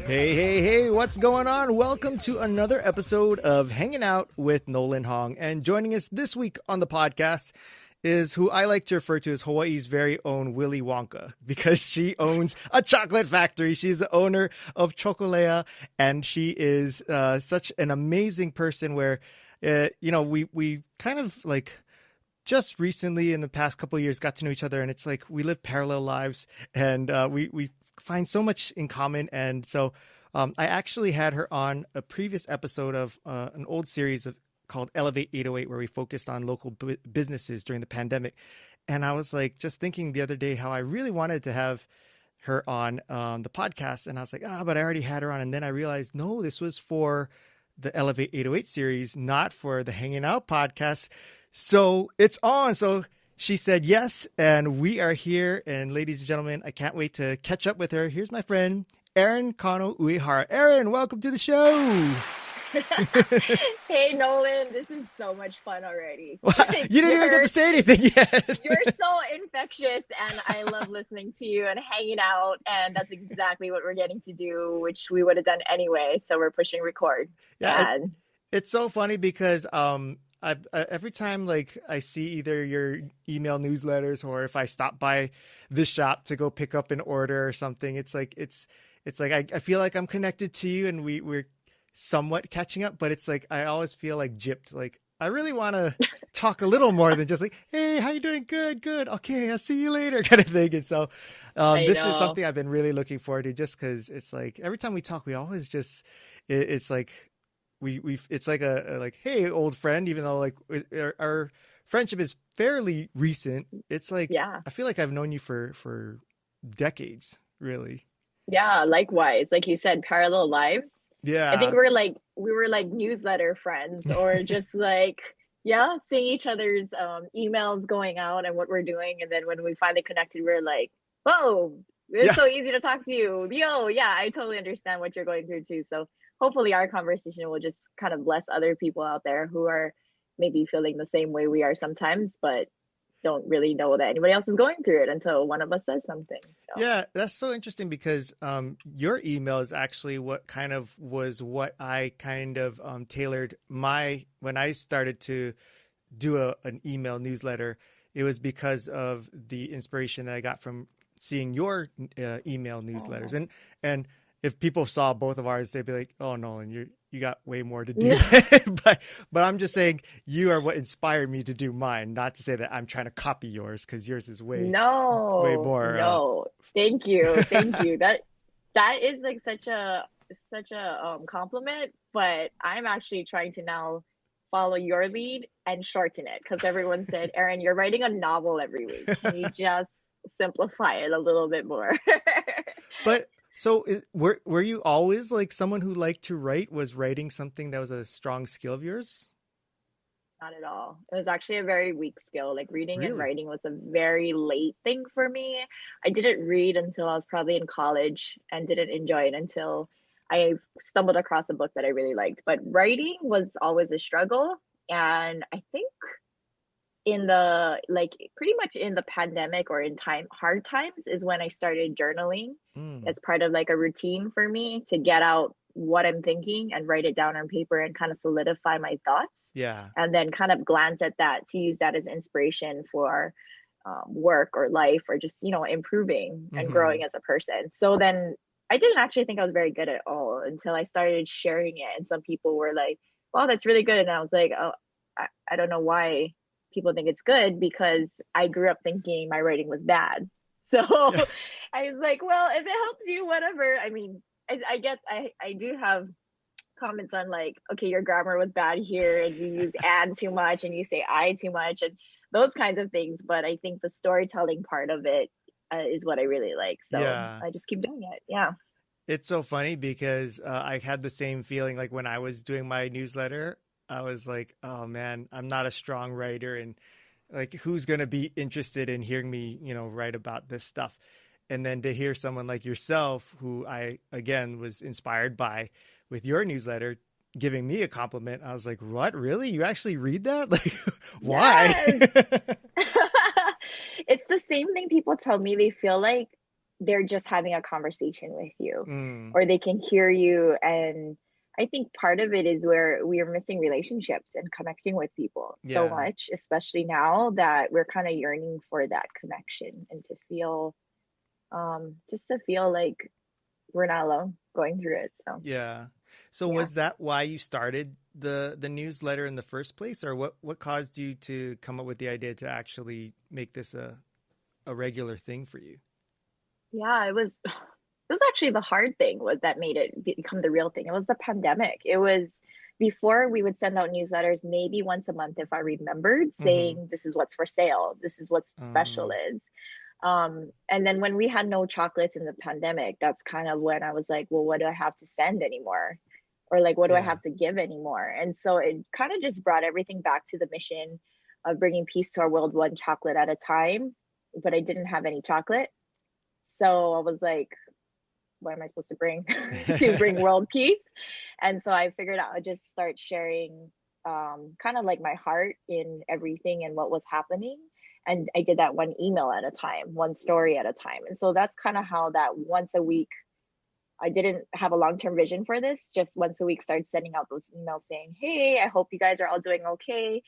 Hey, what's going on? Welcome to another episode of Hanging Out with Nolan Hong. And joining us this week on the podcast is who I like to refer to as Hawaii's very own Willy Wonka, because she owns a chocolate factory. She's the owner of Choco leʻa, and she is such an amazing person where, we kind of like just recently in the past couple of years got to know each other, and it's like we live parallel lives, and we find so much in common. And so I actually had her on a previous episode of an old series called Elevate 808, where we focused on local businesses during the pandemic. And I was like, just thinking the other day how I really wanted to have her on the podcast. And I was like, but I already had her on. And then I realized, no, this was for the Elevate 808 series, not for the Hanging Out podcast. So it's on. So she said yes, and we are here. And ladies and gentlemen, I can't wait to catch up with her. Here's my friend, Erin Kanno Uehara. Erin, welcome to the show. Hey, Nolan, this is so much fun already. You didn't even get to say anything yet. You're so infectious, and I love listening to you and hanging out, and that's exactly what we're getting to do, which we would have done anyway, so we're pushing record. Yeah, it's so funny because every time like I see either your email newsletters or if I stop by this shop to go pick up an order or something, it's like I feel like I'm connected to you, and we're somewhat catching up, but it's like I always feel like gypped. Like I really want to talk a little more than just like, hey, how you doing? Good. Okay, I'll see you later, kind of thing. And so this is something I've been really looking forward to, just because it's like every time we talk, we always just it's like it's like a like, hey, old friend, even though like our friendship is fairly recent. It's like, yeah, I feel like I've known you for decades, really. Yeah, likewise. Like you said, parallel lives. Yeah. I think we were like newsletter friends, or just like, yeah, seeing each other's emails going out and what we're doing. And then when we finally connected, we're like, whoa, it's so easy to talk to you. Yo, yeah, I totally understand what you're going through too. So hopefully our conversation will just kind of bless other people out there who are maybe feeling the same way we are sometimes, but don't really know that anybody else is going through it until one of us says something. So. Yeah, that's so interesting, because your email is actually what I kind of tailored when I started to do an email newsletter. It was because of the inspiration that I got from seeing your email newsletters. And if people saw both of ours, they'd be like, oh, Nolan, you got way more to do. but I'm just saying you are what inspired me to do mine, not to say that I'm trying to copy yours, because yours is way more. No, thank you. That is like such a compliment, but I'm actually trying to now follow your lead and shorten it, because everyone said, Erin, you're writing a novel every week. Can you just simplify it a little bit more? But so were you always like someone who liked to write? Was writing something that was a strong skill of yours? Not at all. It was actually a very weak skill. Like reading Really? and writing was a very late thing for me. I didn't read until I was probably in college, and didn't enjoy it until I stumbled across a book that I really liked. But writing was always a struggle. And I think pretty much in the pandemic or in hard times is when I started journaling. It's part of like a routine for me to get out what I'm thinking and write it down on paper and kind of solidify my thoughts. Yeah. And then kind of glance at that to use that as inspiration for work or life, or just, improving and growing as a person. So then I didn't actually think I was very good at all until I started sharing it. And some people were like, wow, that's really good. And I was like, oh, I don't know why people think it's good, because I grew up thinking my writing was bad. So I was like, well, if it helps you, whatever. I mean, I guess I do have comments on like, okay, your grammar was bad here, and you use and too much, and you say I too much, and those kinds of things. But I think the storytelling part of it is what I really like. So I just keep doing it. Yeah. It's so funny because I had the same feeling like when I was doing my newsletter. I was like, oh man, I'm not a strong writer, and like, who's going to be interested in hearing me, write about this stuff? And then to hear someone like yourself, who I, again, was inspired by with your newsletter, giving me a compliment, I was like, what? Really? You actually read that? Like, why? Yes. It's the same thing people tell me. They feel like they're just having a conversation with you, Mm. or they can hear you. And I think part of it is where we are missing relationships and connecting with people so Yeah. much, especially now that we're kind of yearning for that connection, and to feel just to feel like we're not alone going through it. So Yeah. So yeah. was that why you started the newsletter in the first place, or what caused you to come up with the idea to actually make this a regular thing for you? Yeah, it was actually the hard thing was that made it become the real thing. It was the pandemic. It was before we would send out newsletters maybe once a month if I remembered, Mm-hmm. saying this is what's for sale, this is what special is. And then when we had no chocolates in the pandemic, that's kind of when I was like, well, what do I have to send anymore? Or like, what do I Yeah. have to give anymore? And so it kind of just brought everything back to the mission of bringing peace to our world, one chocolate at a time. But I didn't have any chocolate. So I was like, what am I supposed to bring to bring world peace? And so I figured out I'd just start sharing kind of like my heart in everything and what was happening. And I did that one email at a time, one story at a time. And so that's kind of how that once a week, I didn't have a long-term vision for this, just once a week started sending out those emails saying, hey, I hope you guys are all doing okay.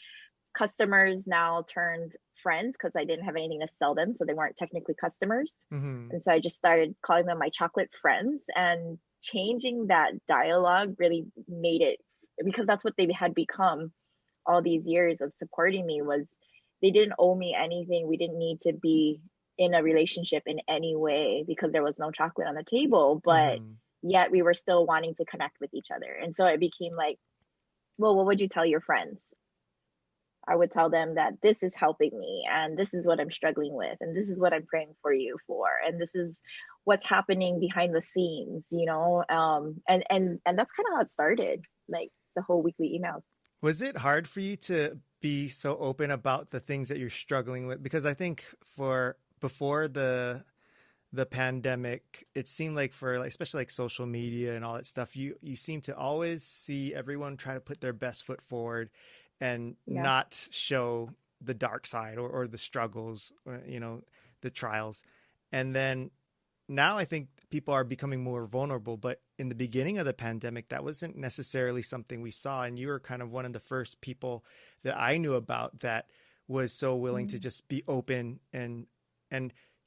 Customers now turned friends because I didn't have anything to sell them, so they weren't technically customers. Mm-hmm. And so I just started calling them my chocolate friends, and changing that dialogue really made it, because that's what they had become all these years of supporting me, was they didn't owe me anything. We didn't need to be in a relationship in any way because there was no chocolate on the table, but Mm-hmm. yet we were still wanting to connect with each other. And so it became like, well, what would you tell your friends? I would tell them that this is helping me, and this is what I'm struggling with, and this is what I'm praying for you for, and this is what's happening behind the scenes, you know. And that's kind of how it started, like the whole weekly emails. Was it hard for you to be so open about the things that you're struggling with? Because I think for before the pandemic, it seemed like for like especially like social media and all that stuff, you seem to always see everyone try to put their best foot forward and Yeah. not show the dark side or the struggles, the trials. And then now I think people are becoming more vulnerable, but in the beginning of the pandemic, that wasn't necessarily something we saw. And you were kind of one of the first people that I knew about that was so willing to Mm. just be open and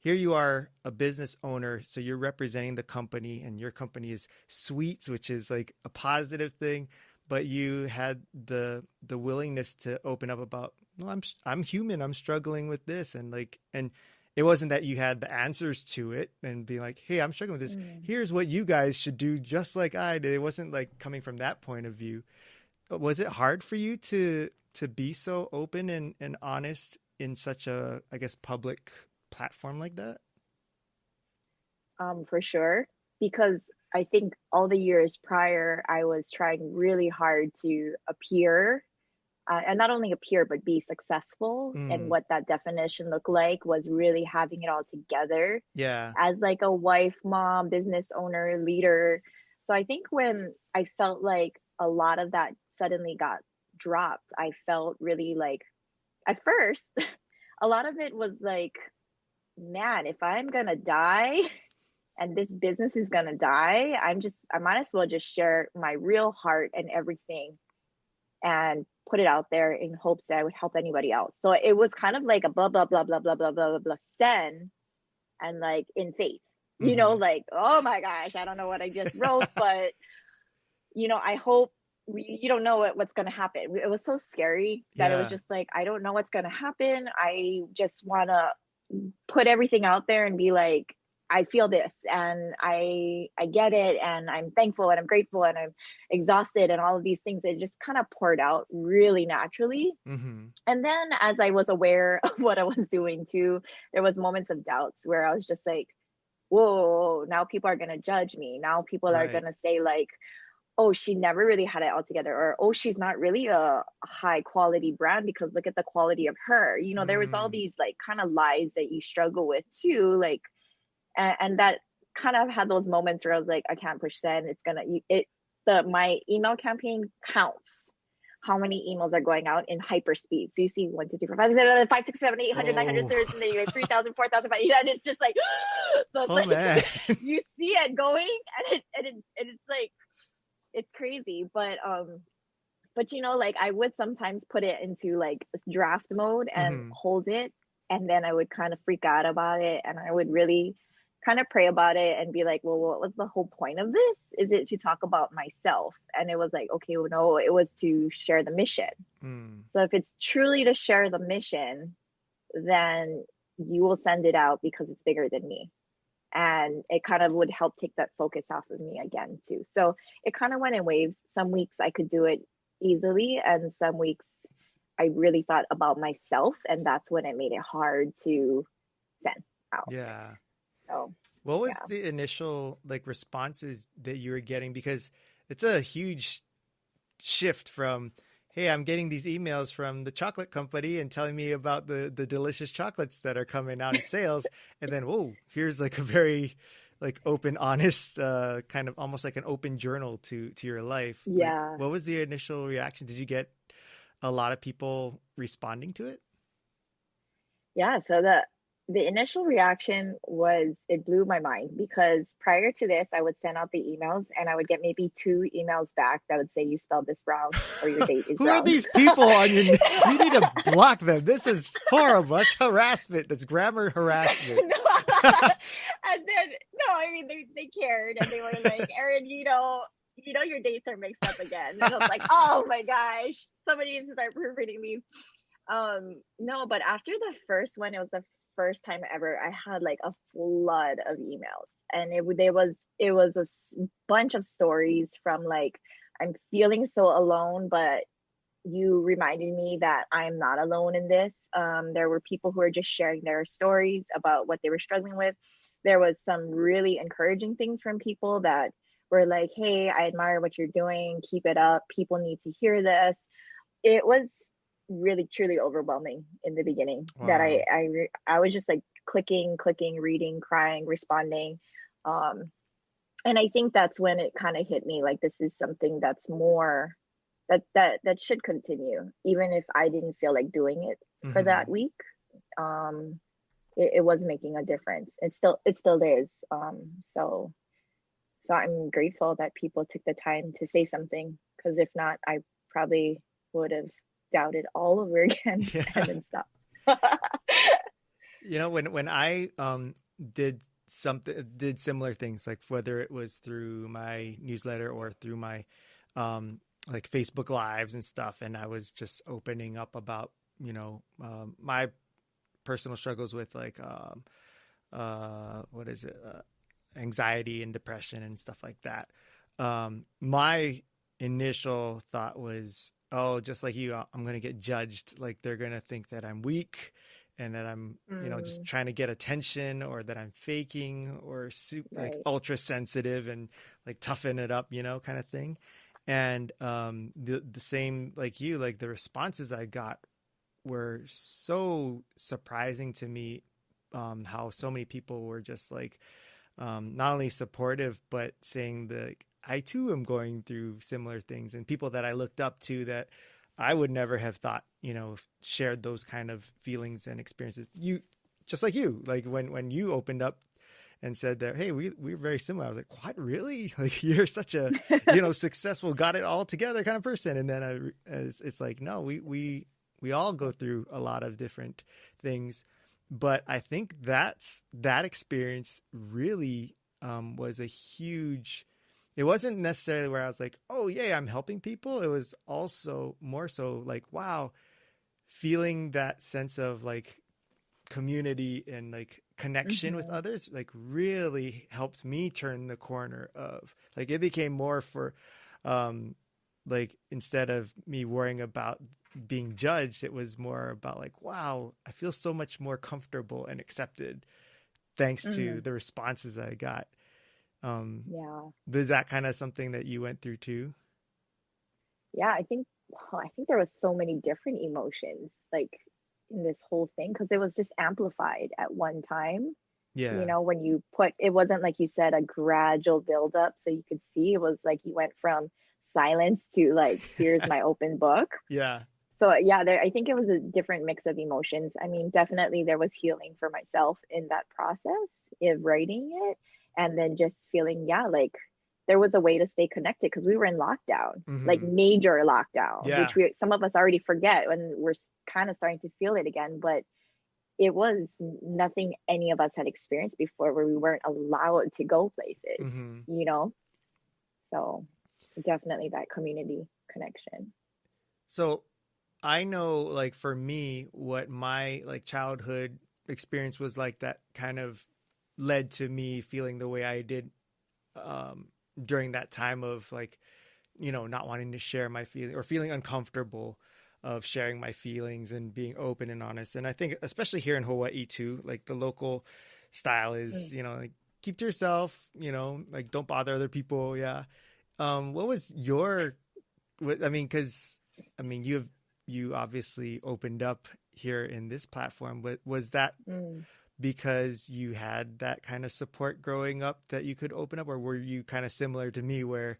here you are, a business owner, so you're representing the company, and your company is Sweets, which is like a positive thing, but you had the willingness to open up about, well, I'm human, I'm struggling with this, and it wasn't that you had the answers to it and be like, hey, I'm struggling with this. Mm. Here's what you guys should do, just like I did. It wasn't like coming from that point of view. Was it hard for you to be so open and honest in such a, I guess, public platform like that? For sure, because I think all the years prior, I was trying really hard to appear, and not only appear, but be successful. And Mm, what that definition looked like was really having it all together yeah. as like a wife, mom, business owner, leader. So I think when I felt like a lot of that suddenly got dropped, I felt really like, at first, a lot of it was like, man, if I'm gonna die and this business is gonna die, I might as well just share my real heart and everything and put it out there in hopes that I would help anybody else. So it was kind of like a blah blah blah blah blah blah blah blah blah send, and like in faith, Hmm. like, oh my gosh, I don't know what I just wrote, but I hope you don't know what's going to happen. It was so scary that it was Yeah. just like, I don't know what's going to happen. I just want to put everything out there and be like, I feel this, and I get it, and I'm thankful, and I'm grateful, and I'm exhausted, and all of these things. It just kind of poured out really naturally. Hmm. And then as I was aware of what I was doing too, there was moments of doubts where I was just like, whoa, now people are going to judge me. Now people are Right. going to say like, oh, she never really had it all together, or oh, she's not really a high quality brand because look at the quality of her. There was all Mm. these like kind of lies that you struggle with too, like, and that kind of had those moments where I was like, I can't push send. It's gonna it the my email campaign counts how many emails are going out in hyper speed. So you see 1, 2, 3, 4, 5, 6, 7, 5, 6, 7, 800, 900, Oh, and then you have 3,000, 4,000, and it's just like, so it's oh man. you see it going, and it's like, it's crazy. But like I would sometimes put it into like draft mode and Hmm. hold it, and then I would kind of freak out about it, and I would really kind of pray about it and be like, well, what was the whole point of this? Is it to talk about myself? And it was like, okay, well, no, it was to share the mission. Mm. So if it's truly to share the mission, then you will send it out because it's bigger than me. And it kind of would help take that focus off of me again too. So it kind of went in waves. Some weeks I could do it easily, and some weeks I really thought about myself, and that's when it made it hard to send out. Yeah. So What was yeah. the initial like responses that you were getting? Because it's a huge shift from, hey, I'm getting these emails from the chocolate company and telling me about the delicious chocolates that are coming out of sales, and then whoa, here's like a very like open, honest, kind of almost like an open journal to your life. Like, Yeah. what was the initial reaction? Did you get a lot of people responding to it? Yeah, so the initial reaction was, it blew my mind, because prior to this I would send out the emails and I would get maybe 2 emails back that would say you spelled this wrong or your date is Who are wrong. these people on your? You need to block them. This is horrible. That's harassment. That's grammar harassment. No. And then no, I mean they cared, and they were like, Erin, your dates are mixed up again. And I was like, oh my gosh, somebody needs to start proofreading these. No, but after the first one, it was the first time ever I had like a flood of emails, and it was bunch of stories from like, I'm feeling so alone, but you reminded me that I'm not alone in this. There were people who were just sharing their stories about what they were struggling with. There was some really encouraging things from people that were like, hey, I admire what you're doing, keep it up, people need to hear this. It was really truly overwhelming in the beginning, that Wow. I was just like clicking, reading, crying, responding. um and I think that's when it kind of hit me, like, this is something that's more, that should continue, even if I didn't feel like doing it for Hmm. that week. Um it was making a difference. It still is. So I'm grateful that people took the time to say something, because if not, I probably would have doubted all over again Yeah. and then stopped. When I did similar things, like whether it was through my newsletter or through my like Facebook lives and stuff, and I was just opening up about my personal struggles with like what is it, anxiety and depression and stuff like that. My initial thought was, oh, just like you, I'm going to get judged. Like they're going to think that I'm weak and that I'm, just Mm, trying to get attention, or that I'm faking, or like right. ultra sensitive and like toughen it up, kind of thing. And the same like you, like the responses I got were so surprising to me. How so many people were just like, not only supportive, but saying that I too am going through similar things, and people that I looked up to that I would never have thought, shared those kind of feelings and experiences. You, just like you, like when you opened up and said that, hey, we're very similar. I was like, what, really? Like you're such a, successful, got it all together kind of person. And then it's like, no, we all go through a lot of different things. But I think that experience really was a huge. It wasn't necessarily where I was like, oh, yeah, I'm helping people. It was also more so like, wow, feeling that sense of like community and like connection with Hmm. others, like really helped me turn the corner of like, it became more for um like, instead of me worrying about being judged, it was more about like, wow, I feel so much more comfortable and accepted thanks to Hmm. the responses I got. Yeah. Was that kind of something that you went through too? Yeah, I think there was so many different emotions, like, in this whole thing, because it was just amplified at one time. Yeah. When it wasn't, like you said, a gradual buildup, so you could see it was like you went from silence to like, here's my open book. Yeah. So yeah, I think it was a different mix of emotions. I mean, definitely there was healing for myself in that process of writing it, and then just feeling, yeah, like there was a way to stay connected because we were in lockdown, like major lockdown, which some of us already forget when we're kind of starting to feel it again. But it was nothing any of us had experienced before, where we weren't allowed to go places, you know? So definitely that community connection. So I know, like, for me, what my like childhood experience was like, that kind of led to me feeling the way I did during that time of, like, you know, not wanting to share my feeling or feeling uncomfortable of sharing my feelings and being open and honest. And I think especially here in Hawaii too, like the local style is, you know, like, keep to yourself, you know, like, don't bother other people. Yeah. What was your, I mean, cause I mean, you obviously opened up here in this platform, but was that because you had that kind of support growing up that you could open up, or were you kind of similar to me where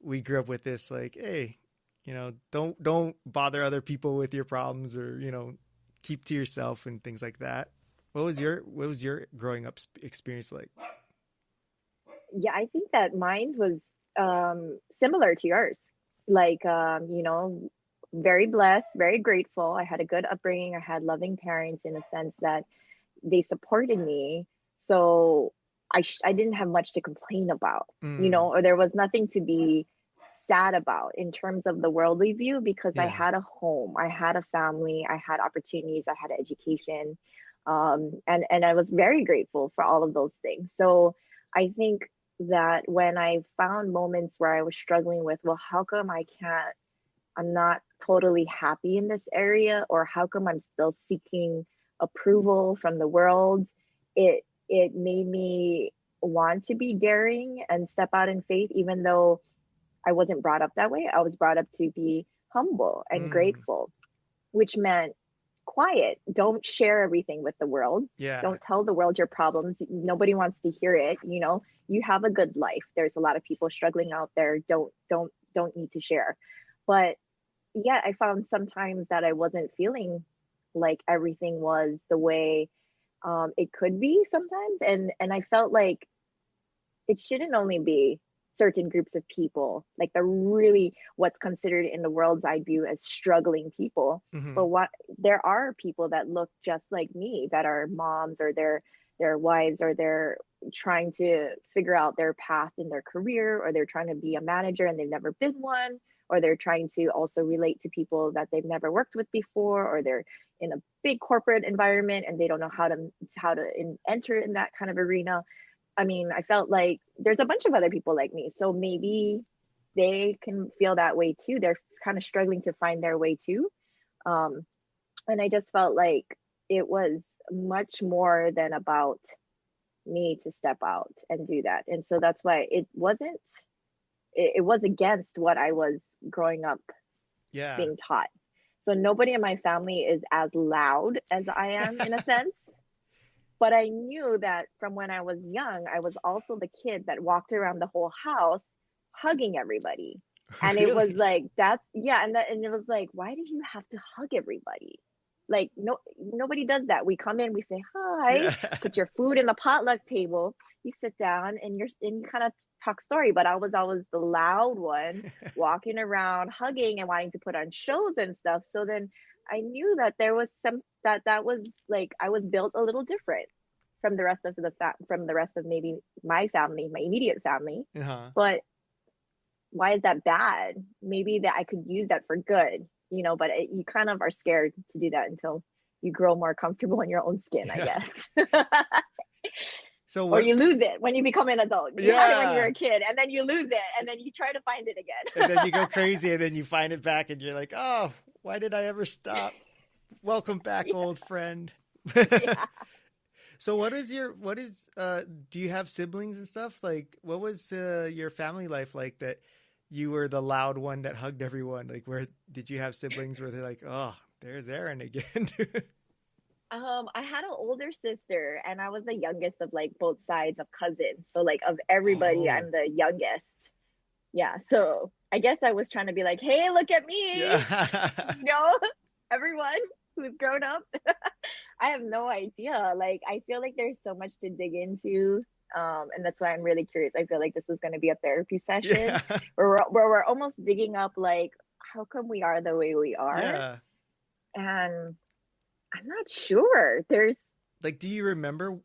we grew up with this, like, hey, you know, don't bother other people with your problems, or, you know, keep to yourself and things like that? What was your growing up experience like? Yeah, I think that mine was similar to yours. Like, you know, very blessed, very grateful. I had a good upbringing. I had loving parents in a sense that they supported me. So I didn't have much to complain about, you know, or there was nothing to be sad about in terms of the worldly view, because I had a home, I had a family, I had opportunities, I had education. And I was very grateful for all of those things. So I think that when I found moments where I was struggling with, well, how come I'm not totally happy in this area, or how come I'm still seeking approval from the world, it made me want to be daring and step out in faith, even though I wasn't brought up that way. I was brought up to be humble and grateful, which meant quiet. Don't share everything with the world. Don't tell the world your problems. Nobody wants to hear it. You know, you have a good life. There's a lot of people struggling out there. Don't need to share. But yeah, I found sometimes that I wasn't feeling like everything was the way it could be sometimes. And I felt like it shouldn't only be certain groups of people, like the really what's considered in the world's eye view as struggling people. But there are people that look just like me, that are moms, or their wives, or they're trying to figure out their path in their career, or they're trying to be a manager and they've never been one, or they're trying to also relate to people that they've never worked with before, or they're in a big corporate environment and they don't know how to enter in that kind of arena. I mean, I felt like there's a bunch of other people like me, so maybe they can feel that way too. They're kind of struggling to find their way too. And I just felt like it was much more than about me to step out and do that. And so that's why it was against what I was growing up being taught. So nobody in my family is as loud as I am in a sense. But I knew that from when I was young, I was also the kid that walked around the whole house hugging everybody. And Really? it was like, and it was like, why do you have to hug everybody? Like, nobody does that. We come in, we say hi, put your food in the potluck table, you sit down and you kind of talk story. But I was always the loud one walking around hugging and wanting to put on shows and stuff. So then I knew that there was that was like, I was built a little different from the rest of maybe my family, my immediate family. But why is that bad? Maybe that I could use that for good, you know, but you kind of are scared to do that until you grow more comfortable in your own skin, I guess. So or you lose it when you become an adult. You had it when you're a kid, and then you lose it, and then you try to find it again. And then you go crazy, and then you find it back, and you're like, oh, why did I ever stop? Welcome back, old friend. So do you have siblings and stuff? Like, what was your family life like that you were the loud one that hugged everyone? Like, where did you have siblings where they're like, oh, there's Erin again? I had an older sister, and I was the youngest of like both sides of cousins. So like of everybody, I'm the youngest. yeah, so I guess I was trying to be like, hey, look at me, Yeah. you know, everyone who's grown up. I have no idea. Like, I feel like there's so much to dig into. And that's why I'm really curious. I feel like this is going to be a therapy session Yeah. where we're almost digging up, like, how come we are the way we are? Yeah. And I'm not sure. There's Like, do you remember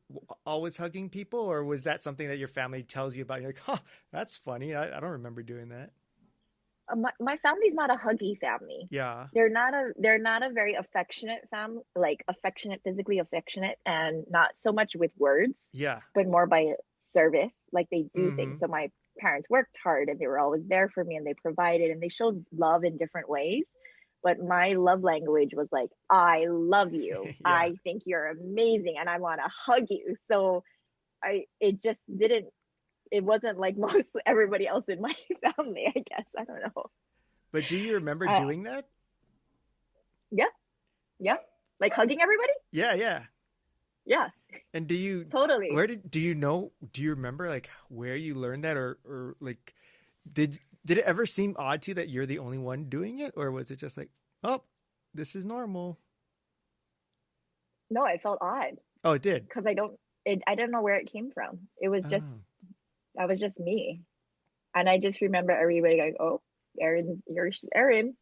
always hugging people, or was that something that your family tells you about? You're like, oh, that's funny. I don't remember doing that. my family's not a huggy family. Yeah. They're not a very affectionate family, like affectionate, physically affectionate, and not so much with words, Yeah. but more by service. Like they do Mm-hmm. things. So my parents worked hard and they were always there for me and they provided and they showed love in different ways. But my love language was like, I love you. Yeah. I think you're amazing and I want to hug you. So it just didn't, it wasn't like most everybody else in my family, I guess. I don't know. But do you remember Uh, doing that? yeah, yeah. Like hugging everybody? Yeah. Yeah. Yeah, And do you, totally. do you remember like where you learned that, or like, did it ever seem odd to you that you're the only one doing it, or was it just like, oh, this is normal? No, I felt odd Oh, it did. because I don't know where it came from. It was just, Oh, that was just me. And I just remember everybody going, oh, Erin, you're Erin,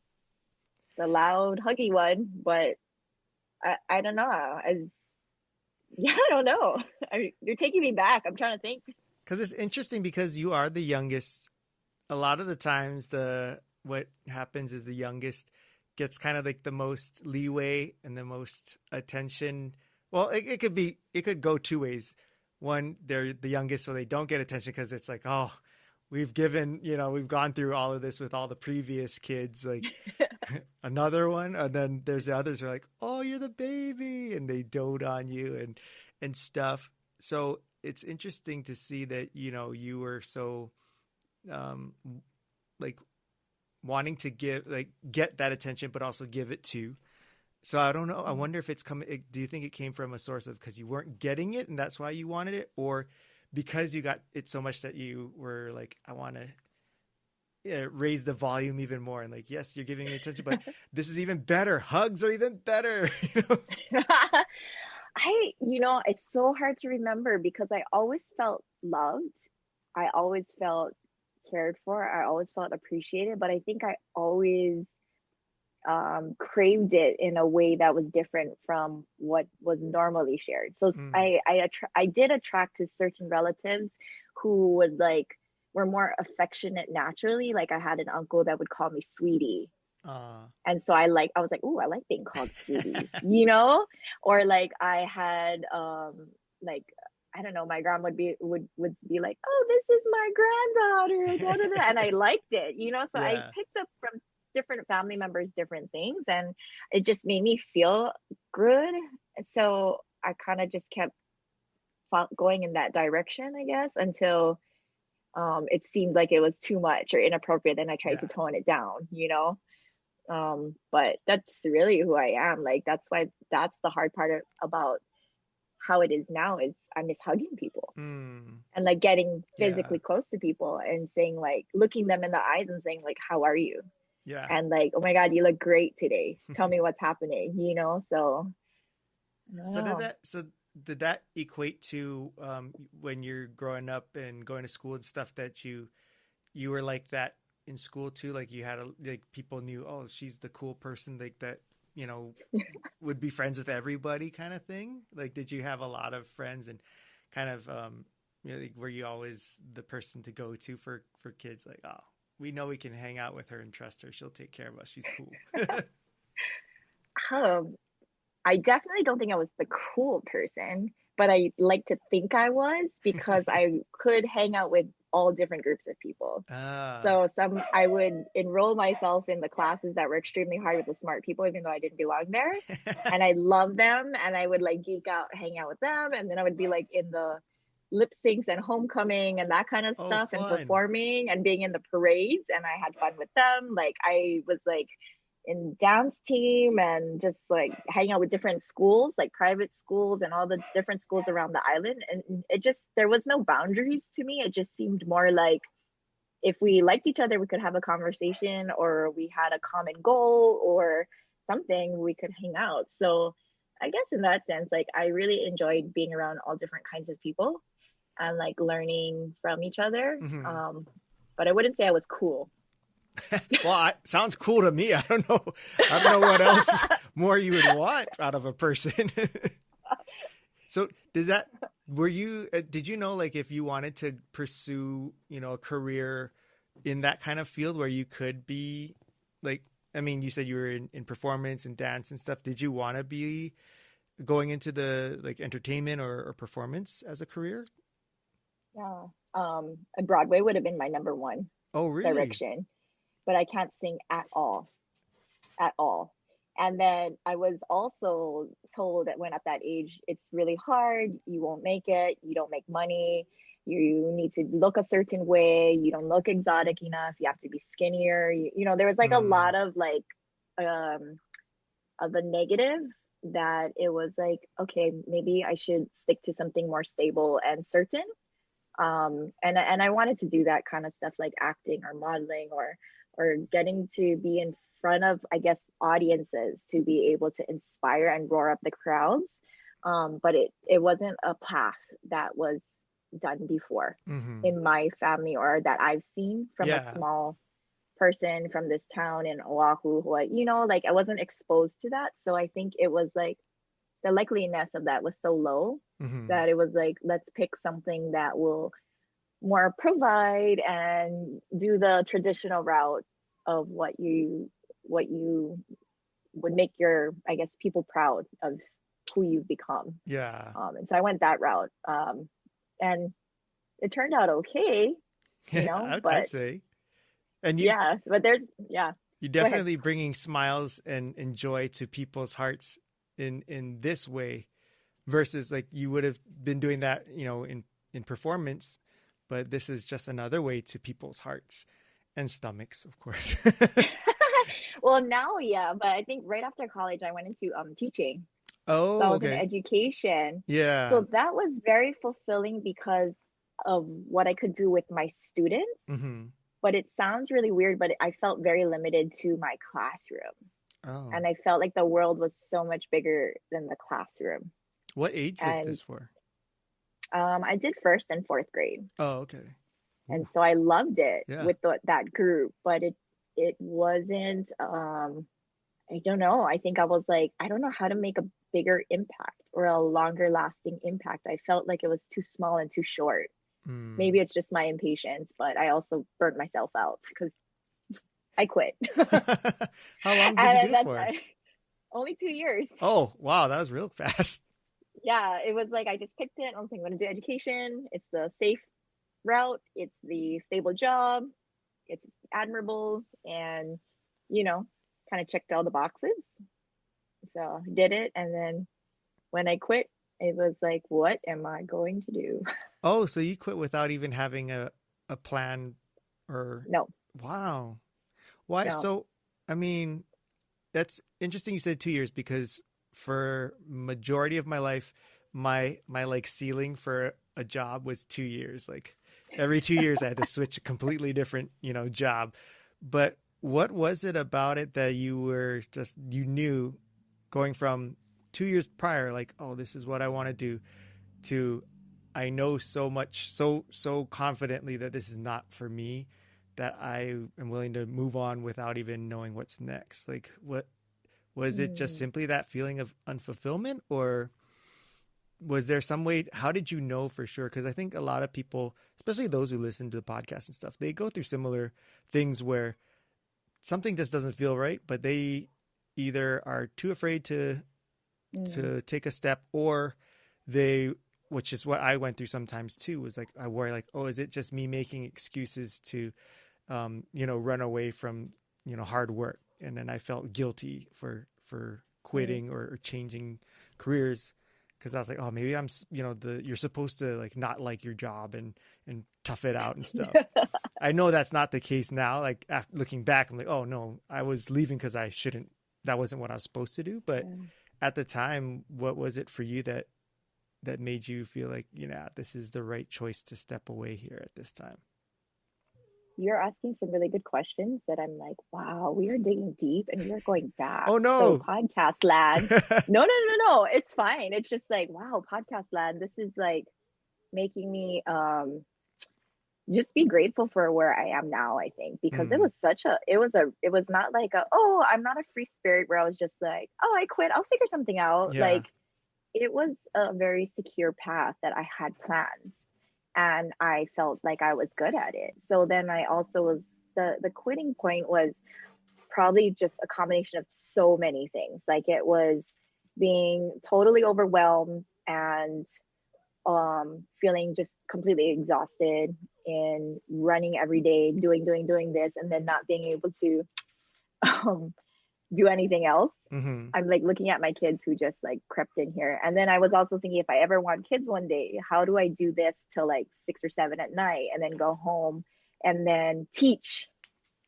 the loud, huggy one. But I don't know. Yeah, I don't know. You're taking me back. I'm trying to think. because it's interesting because you are the youngest. A lot of the times, what happens is the youngest gets kind of like the most leeway and the most attention. Well, it could go two ways. One, they're the youngest, so they don't get attention because it's like, oh, we've gone through all of this with all the previous kids, like another one. And then there's the others who are like, oh, you're the baby. And they dote on you and stuff. So it's interesting to see that, you were so, um, like wanting to get that attention, but also give it to. So I don't know. I wonder if it's coming. Do you think it came from a source of because you weren't getting it and that's why you wanted it, or because you got it so much that you were like, I want to, yeah, raise the volume even more, and like, yes, you're giving me attention, but this is even better. Hugs are even better. It's so hard to remember because I always felt loved. I always felt cared for. I always felt appreciated, but I think I always craved it in a way that was different from what was normally shared. So Mm. I did attract to certain relatives who would were more affectionate naturally. Like I had an uncle that would call me sweetie. And so I was like, oh, I like being called sweetie, or like I had like I don't know, my grandma would be like, oh, this is my granddaughter, da, da, da. And I liked it, so I Yeah. picked up from different family members different things, and it just made me feel good. And so I kind of just kept going in that direction, I guess, until it seemed like it was too much or inappropriate. Then I tried to Yeah. tone it down, but that's really who I am. Like that's the hard part about how it is now is I miss hugging people Mm. and like getting Yeah. physically close to people and saying like looking them in the eyes and saying like, how are you? Yeah. And like, oh my God, you look great today. Tell me what's happening, So I don't know. So did that equate to when you're growing up and going to school and stuff that you were like that in school too? Like you had like people knew, oh, she's the cool person like that, would be friends with everybody kind of thing. Like, did you have a lot of friends and kind of like, were you always the person to go to for kids? Like, oh, we know we can hang out with her and trust her. She'll take care of us. She's cool. Um, I definitely don't think I was the cool person, but I like to think I was because I could hang out with all different groups of people. Ah. So I would enroll myself in the classes that were extremely hard with the smart people, even though I didn't belong there. And I loved them, and I would like geek out, hang out with them, and then I would be like in the lip syncs and homecoming and that kind of Oh, stuff and fun. performing and being in the parades, and I had fun with them. Like I was like in dance team and just like hanging out with different schools, like private schools and all the different schools around the island. And it just, there was no boundaries to me. It just seemed more like if we liked each other, we could have a conversation, or we had a common goal or something, we could hang out. So I guess in that sense, like I really enjoyed being around all different kinds of people and like learning from each other. Mm-hmm. But I wouldn't say I was cool. Well, sounds cool to me. I don't know. I don't know what else more you would want out of a person. So did you know, like, if you wanted to pursue, a career in that kind of field where you could be like, I mean, you said you were in performance and dance and stuff. Did you want to be going into the like entertainment or performance as a career? Yeah. Broadway would have been my number one Oh, really? direction, but I can't sing at all, at all. And then I was also told that when at that age, it's really hard. You won't make it. You don't make money. You need to look a certain way. You don't look exotic enough. You have to be skinnier. There was like a lot of like of the negative, that it was like, okay, maybe I should stick to something more stable and certain. And I wanted to do that kind of stuff, like acting or modeling or getting to be in front of, I guess, audiences, to be able to inspire and roar up the crowds. But it wasn't a path that was done before in my family, or that I've seen from a small person from this town in Oahu, like I wasn't exposed to that. So I think it was like the likeliness of that was so low that it was like, let's pick something that will more provide and do the traditional route of what you would make your, I guess, people proud of who you've become. Yeah. And so I went that route. And it turned out okay, I'd but say. And but there's, you're definitely bringing smiles and joy to people's hearts in this way, versus like you would have been doing that, in performance, but this is just another way to people's hearts and stomachs, of course. Well, now, but I think right after college, I went into teaching. Oh, So I was in okay. education. Yeah. So that was very fulfilling because of what I could do with my students. But it sounds really weird, but I felt very limited to my classroom. Oh. And I felt like the world was so much bigger than the classroom. What age was this for? I did 1st and 4th grade. Oh, okay. And so I loved it with that group, but it wasn't, I don't know. I think I was like, I don't know how to make a bigger impact or a longer lasting impact. I felt like it was too small and too short. Maybe it's just my impatience, but I also burnt myself out because I quit. How long did you do it for? Only 2 years. Oh, wow. That was real fast. Yeah, it was like I just picked it. I was like, I'm going to do education. It's the safe route. It's the stable job. It's admirable. And, kind of checked all the boxes. So I did it. And then when I quit, it was like, what am I going to do? Oh, so you quit without even having a plan or? No. Wow. Why? No. So, I mean, that's interesting. You said 2 years, because for majority of my life, my like ceiling for a job was 2 years. Like every 2 years I had to switch a completely different, job. But what was it about it that you knew going from 2 years prior, like, oh, this is what I want to do, to I know so much, so confidently that this is not for me, that I am willing to move on without even knowing what's next? Like, what was it? Just simply that feeling of unfulfillment, or was there some way? How did you know for sure? Because I think a lot of people, especially those who listen to the podcast and stuff, they go through similar things where something just doesn't feel right, but they either are too afraid to take a step, or they, which is what I went through sometimes too, was like, I worry like, oh, is it just me making excuses to, run away from, hard work? And then I felt guilty for quitting or changing careers, because I was like, oh, maybe I'm, you're supposed to like not like your job and tough it out and stuff. I know that's not the case now. Like after looking back, I'm like, oh no, I was leaving because I shouldn't. That wasn't what I was supposed to do. But at the time, what was it for you that made you feel like, this is the right choice to step away here at this time? you're asking some really good questions that I'm like, wow, we are digging deep and we are going back. Oh So no. podcast land. No. It's fine. It's just like, wow, podcast land. This is like making me just be grateful for where I am now, I think, because Mm, it was not like oh, I'm not a free spirit where I was just like, oh, I quit, I'll figure something out. yeah. Like it was a very secure path that I had plans and I felt like I was good at it. So then I also was the quitting point was probably just a combination of so many things. Like it was being totally overwhelmed and feeling just completely exhausted in running every day, doing this, and then not being able to um, do anything else. Hmm. I'm like looking at my kids who just like crept in here. And then I was also thinking, if I ever want kids one day, how do I do this till like 6 or 7 at night and then go home and then teach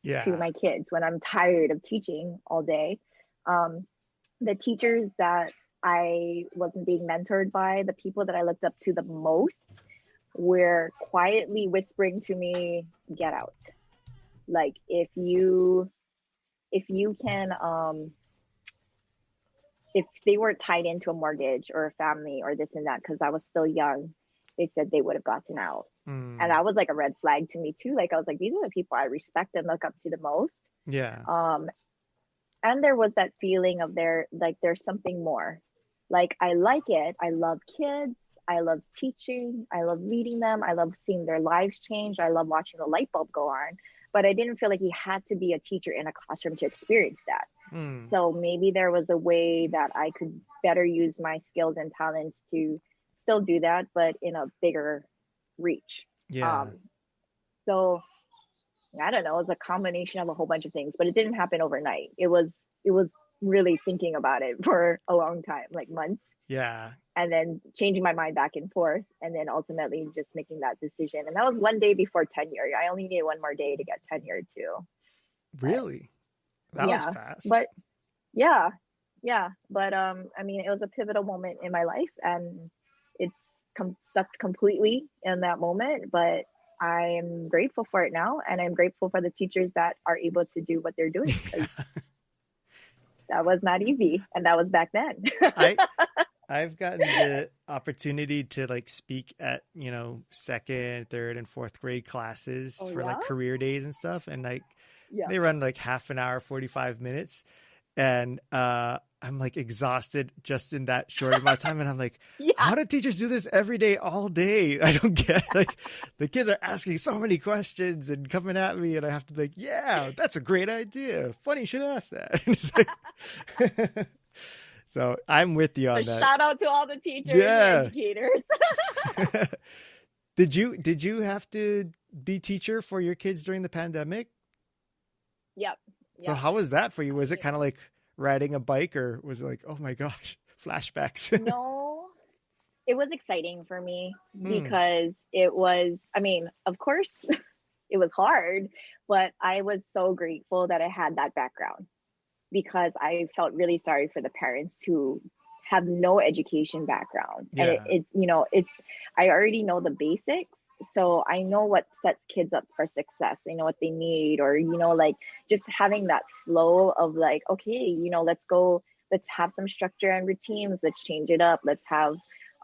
to Yeah. my kids when I'm tired of teaching all day? Um, the teachers that I wasn't being mentored by, the people that I looked up to the most, were quietly whispering to me, get out. Like if you can if they weren't tied into a mortgage or a family or this and that, because I was still young, they said they would have gotten out. And Mm, that was like a red flag to me too. Like I was like, these are the people I respect and look up to the most. yeah. Um, and there was that feeling of there's something more. Like I like it. I love kids. I love teaching. I love leading them. I love seeing their lives change. I love watching the light bulb go on. But I didn't feel like you had to be a teacher in a classroom to experience that. Mm, So maybe there was a way that I could better use my skills and talents to still do that, but in a bigger reach. yeah. Um, so I don't know, it was a combination of a whole bunch of things, but it didn't happen overnight. It was really thinking about it for a long time, like months, Yeah. and then changing my mind back and forth, and then ultimately just making that decision. And that was one day before tenure. I only needed one more day to get tenure too. But Really? That was yeah, fast. but yeah, yeah. But I mean, it was a pivotal moment in my life, and it's sucked completely in that moment. But I am grateful for it now, and I'm grateful for the teachers that are able to do what they're doing because that was not easy, and that was back then. I I've gotten the opportunity to like speak at, second, third, and fourth grade classes Oh for yeah, like career days and stuff. And like yeah, they run like half an hour, 45 minutes. And I'm like exhausted just in that short amount of time. And I'm like, yeah. how do teachers do this every day, all day? I don't get like the kids are asking so many questions and coming at me, and I have to be like, yeah, that's a great idea. Funny you should ask that. It's like- so I'm with you A on that. shout out to all the teachers and Yeah. educators. Did you have to be teacher for your kids during the pandemic? Yep, So yep. how was that for you? Was it I kind of like riding a bike, or was it like, oh my gosh, flashbacks? No, it was exciting for me Hmm. because it was, I mean, of course, it was hard, but I was so grateful that I had that background because I felt really sorry for the parents who have no education background. And Yeah. I already know the basics. So I know what sets kids up for success. I know what they need, or, like just having that flow of like, okay, let's go, let's have some structure and routines. Let's change it up. Let's have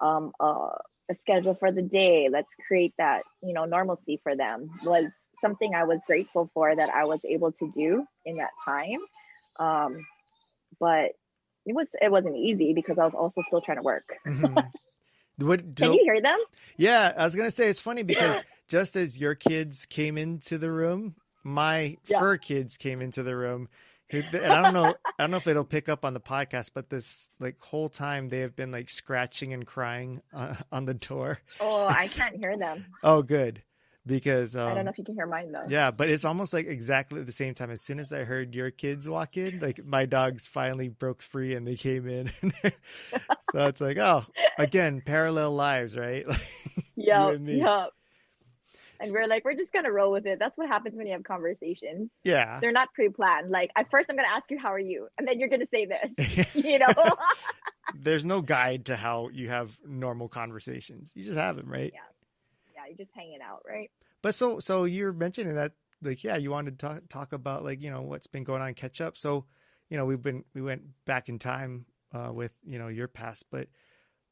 a schedule for the day. Let's create that, normalcy for them was something I was grateful for that I was able to do in that time. Um, but it wasn't easy because I was also still trying to work. Hmm. What Can do you hear them? Yeah, I was gonna say it's funny because just as your kids came into the room, my Yeah. fur kids came into the room. And I don't know if it'll pick up on the podcast, but this like whole time they have been like scratching and crying on the door. Oh, I It's can't hear them. oh good because I don't know if you can hear mine though. yeah, but it's almost like exactly at the same time. As soon as I heard your kids walk in, like my dogs finally broke free and they came in. So it's like, oh, again, parallel lives, right? Like you Yep, and me. yep. And we're just gonna roll with it. That's what happens when you have conversations. Yeah. They're not pre-planned. Like at first I'm gonna ask you how are you, and then you're gonna say this. You know? There's no guide to how you have normal conversations. You just have them, right? Yeah, yeah. You're just hanging out, right? But so you're mentioning that like, yeah, you wanted to talk about like, what's been going on, catch up. So, we went back in time with, your past, but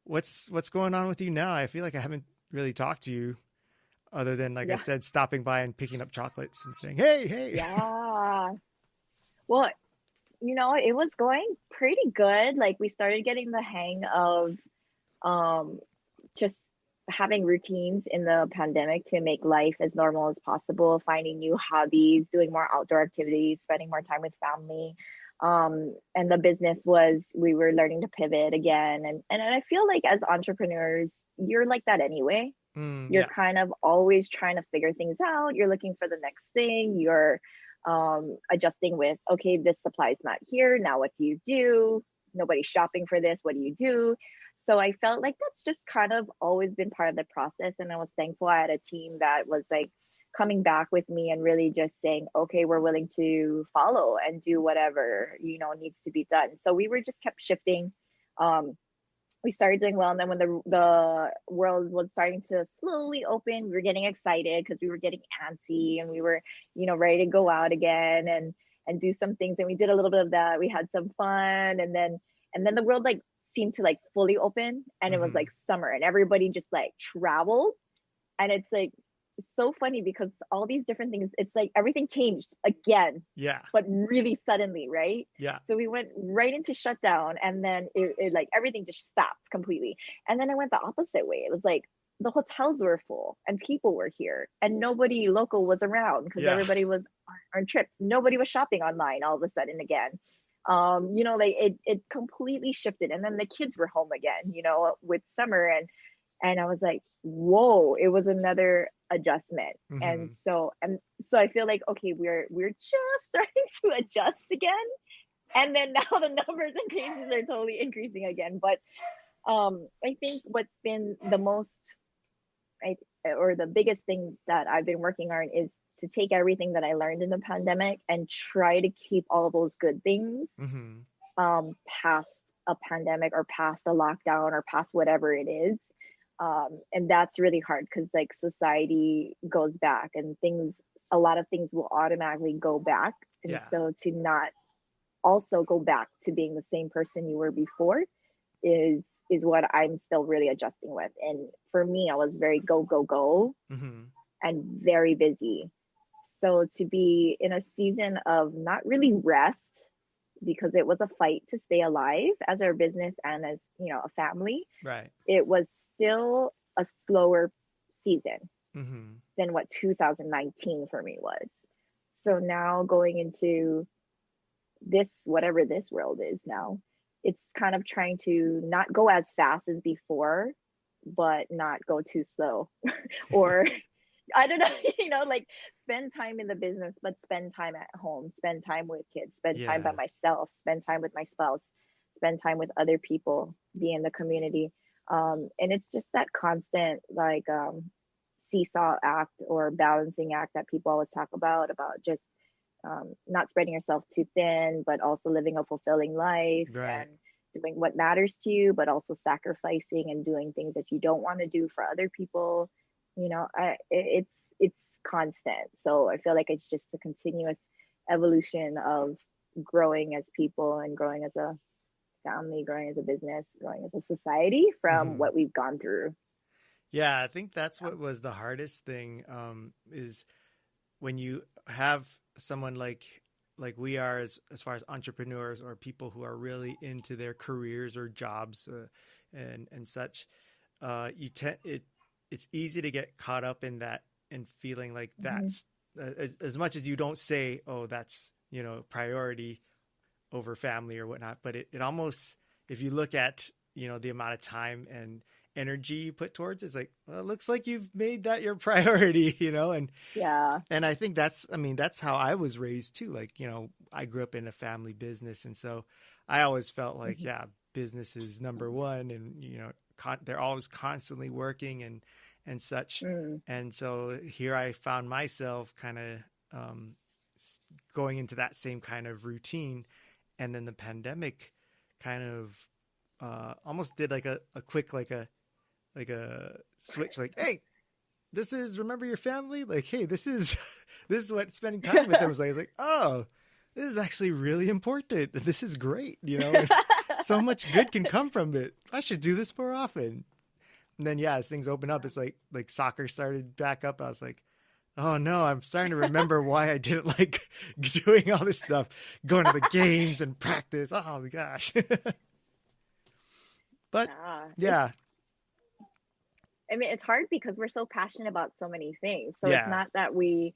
what's going on with you now? I feel like I haven't really talked to you other than, like I Yeah. said, stopping by and picking up chocolates and saying, hey, hey. Yeah. Well, it was going pretty good. Like we started getting the hang of um just having routines in the pandemic to make life as normal as possible, finding new hobbies, doing more outdoor activities, spending more time with family. And the business we were learning to pivot again. And I feel like as entrepreneurs, you're like that anyway. You're Yeah. kind of always trying to figure things out. You're looking for the next thing. You're adjusting with, okay, this supply is not here. Now, what do you do? Nobody's shopping for this. What do you do? So I felt like that's just kind of always been part of the process. And I was thankful I had a team that was like coming back with me and really just saying, okay, we're willing to follow and do whatever, needs to be done. So we were just kept shifting. We started doing well, and then when the world was starting to slowly open, we were getting excited because we were getting antsy and we were ready to go out again and do some things, and we did a little bit of that. We had some fun, and then the world like seemed to like fully open, and it was like summer and everybody just like traveled. And it's like so funny because all these different things, it's like everything changed again. Yeah. But really suddenly, right? Yeah. So we went right into shutdown, and then it like everything just stopped completely. And then I went the opposite way. It was like the hotels were full and people were here and nobody local was around because everybody was on trips. Nobody was shopping online all of a sudden again. Like it completely shifted. And then the kids were home again, with summer, and I was like, whoa, it was another adjustment. And so I feel like, okay, we're just starting to adjust again. And then now the numbers and cases are totally increasing again. But I think what's been the most or the biggest thing that I've been working on is to take everything that I learned in the pandemic and try to keep all those good things past a pandemic or past a lockdown or past whatever it is. And that's really hard because like society goes back and a lot of things will automatically go back. And so to not also go back to being the same person you were before is what I'm still really adjusting with. And for me, I was very go and very busy. So to be in a season of not really rest, because it was a fight to stay alive as our business and as, a family. Right. It was still a slower season than what 2019 for me was. So now going into this, whatever this world is now, it's kind of trying to not go as fast as before, but not go too slow or I don't know, like spend time in the business, but spend time at home, spend time with kids, spend time by myself, spend time with my spouse, spend time with other people, be in the community. And it's just that constant like seesaw act or balancing act that people always talk about just not spreading yourself too thin, but also living a fulfilling life and doing what matters to you, but also sacrificing and doing things that you don't want to do for other people. It's constant. So I feel like it's just a continuous evolution of growing as people and growing as a family, growing as a business, growing as a society from what we've gone through. Yeah, I think that's what was the hardest thing, is when you have someone like we are as far as entrepreneurs or people who are really into their careers or jobs and such, it's easy to get caught up in that and feeling like that's as much as you don't say, oh, that's, priority over family or whatnot. But it almost, if you look at, the amount of time and energy you put towards it, it's like, well, it looks like you've made that your priority, and I think that's how I was raised too. Like, I grew up in a family business. And so I always felt like, business is number one, and, they're always constantly working and such. And so here I found myself kind of going into that same kind of routine. And then the pandemic kind of almost did like a quick, like a switch, like, hey, this is, remember your family? Like, hey, this is what spending time with them was like. It's like, oh, this is actually really important. This is great. So much good can come from it. I should do this more often. And then, as things open up, it's like soccer started back up. I was like, oh no, I'm starting to remember why I didn't like doing all this stuff, going to the games and practice. Oh my gosh. But yeah. I mean, it's hard because we're so passionate about so many things. So it's not that we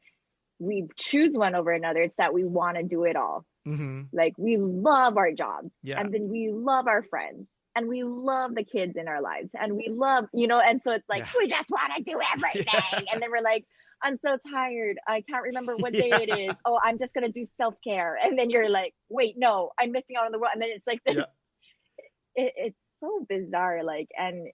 choose one over another. It's that we want to do it all. Mm-hmm. Like, we love our jobs, and then we love our friends, and we love the kids in our lives, and we love, and so it's like, we just want to do everything. And then we're like, I'm so tired. I can't remember what day it is. Oh, I'm just going to do self-care. And then you're like, wait, no, I'm missing out on the world. And then it's like, it's so bizarre. Like, and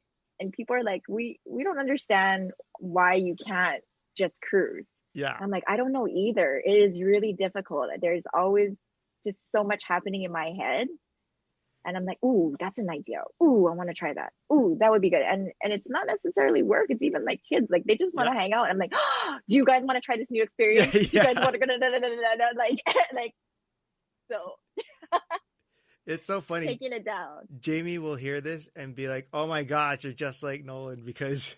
people are like, we don't understand why you can't just cruise. Yeah. I'm like, I don't know either. It is really difficult. There's always just so much happening in my head. And I'm like, ooh, that's an idea. Ooh, I want to try that. Ooh, that would be good. And it's not necessarily work. It's even like kids. Like, they just want to hang out. And I'm like, oh, do you guys want to try this new experience? Do you guys want to go like, so. It's so funny. Taking it down. Jamie will hear this and be like, oh my gosh, you're just like Nolan, because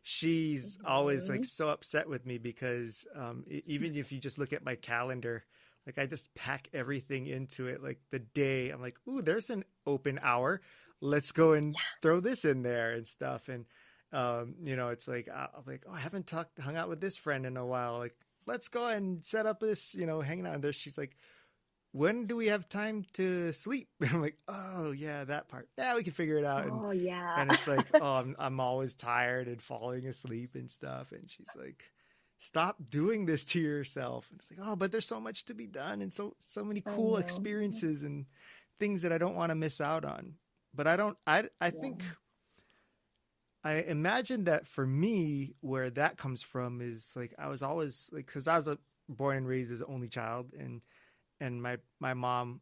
she's always like so upset with me because even if you just look at my calendar, like, I just pack everything into it. Like, the day I'm like, ooh, there's an open hour. Let's go and throw this in there and stuff. And, it's like, I'm like, oh, I haven't hung out with this friend in a while. Like, let's go and set up this, hanging out there. She's like, when do we have time to sleep? And I'm like, oh yeah, that part. Yeah, we can figure it out. Oh yeah. And it's like, oh, I'm always tired and falling asleep and stuff. And she's like, stop doing this to yourself. And it's like, oh, but there's so much to be done and so many cool experiences and things that I don't want to miss out on. But I think, I imagine that for me, where that comes from is like, I was always like, cause I was born and raised as an only child, and my mom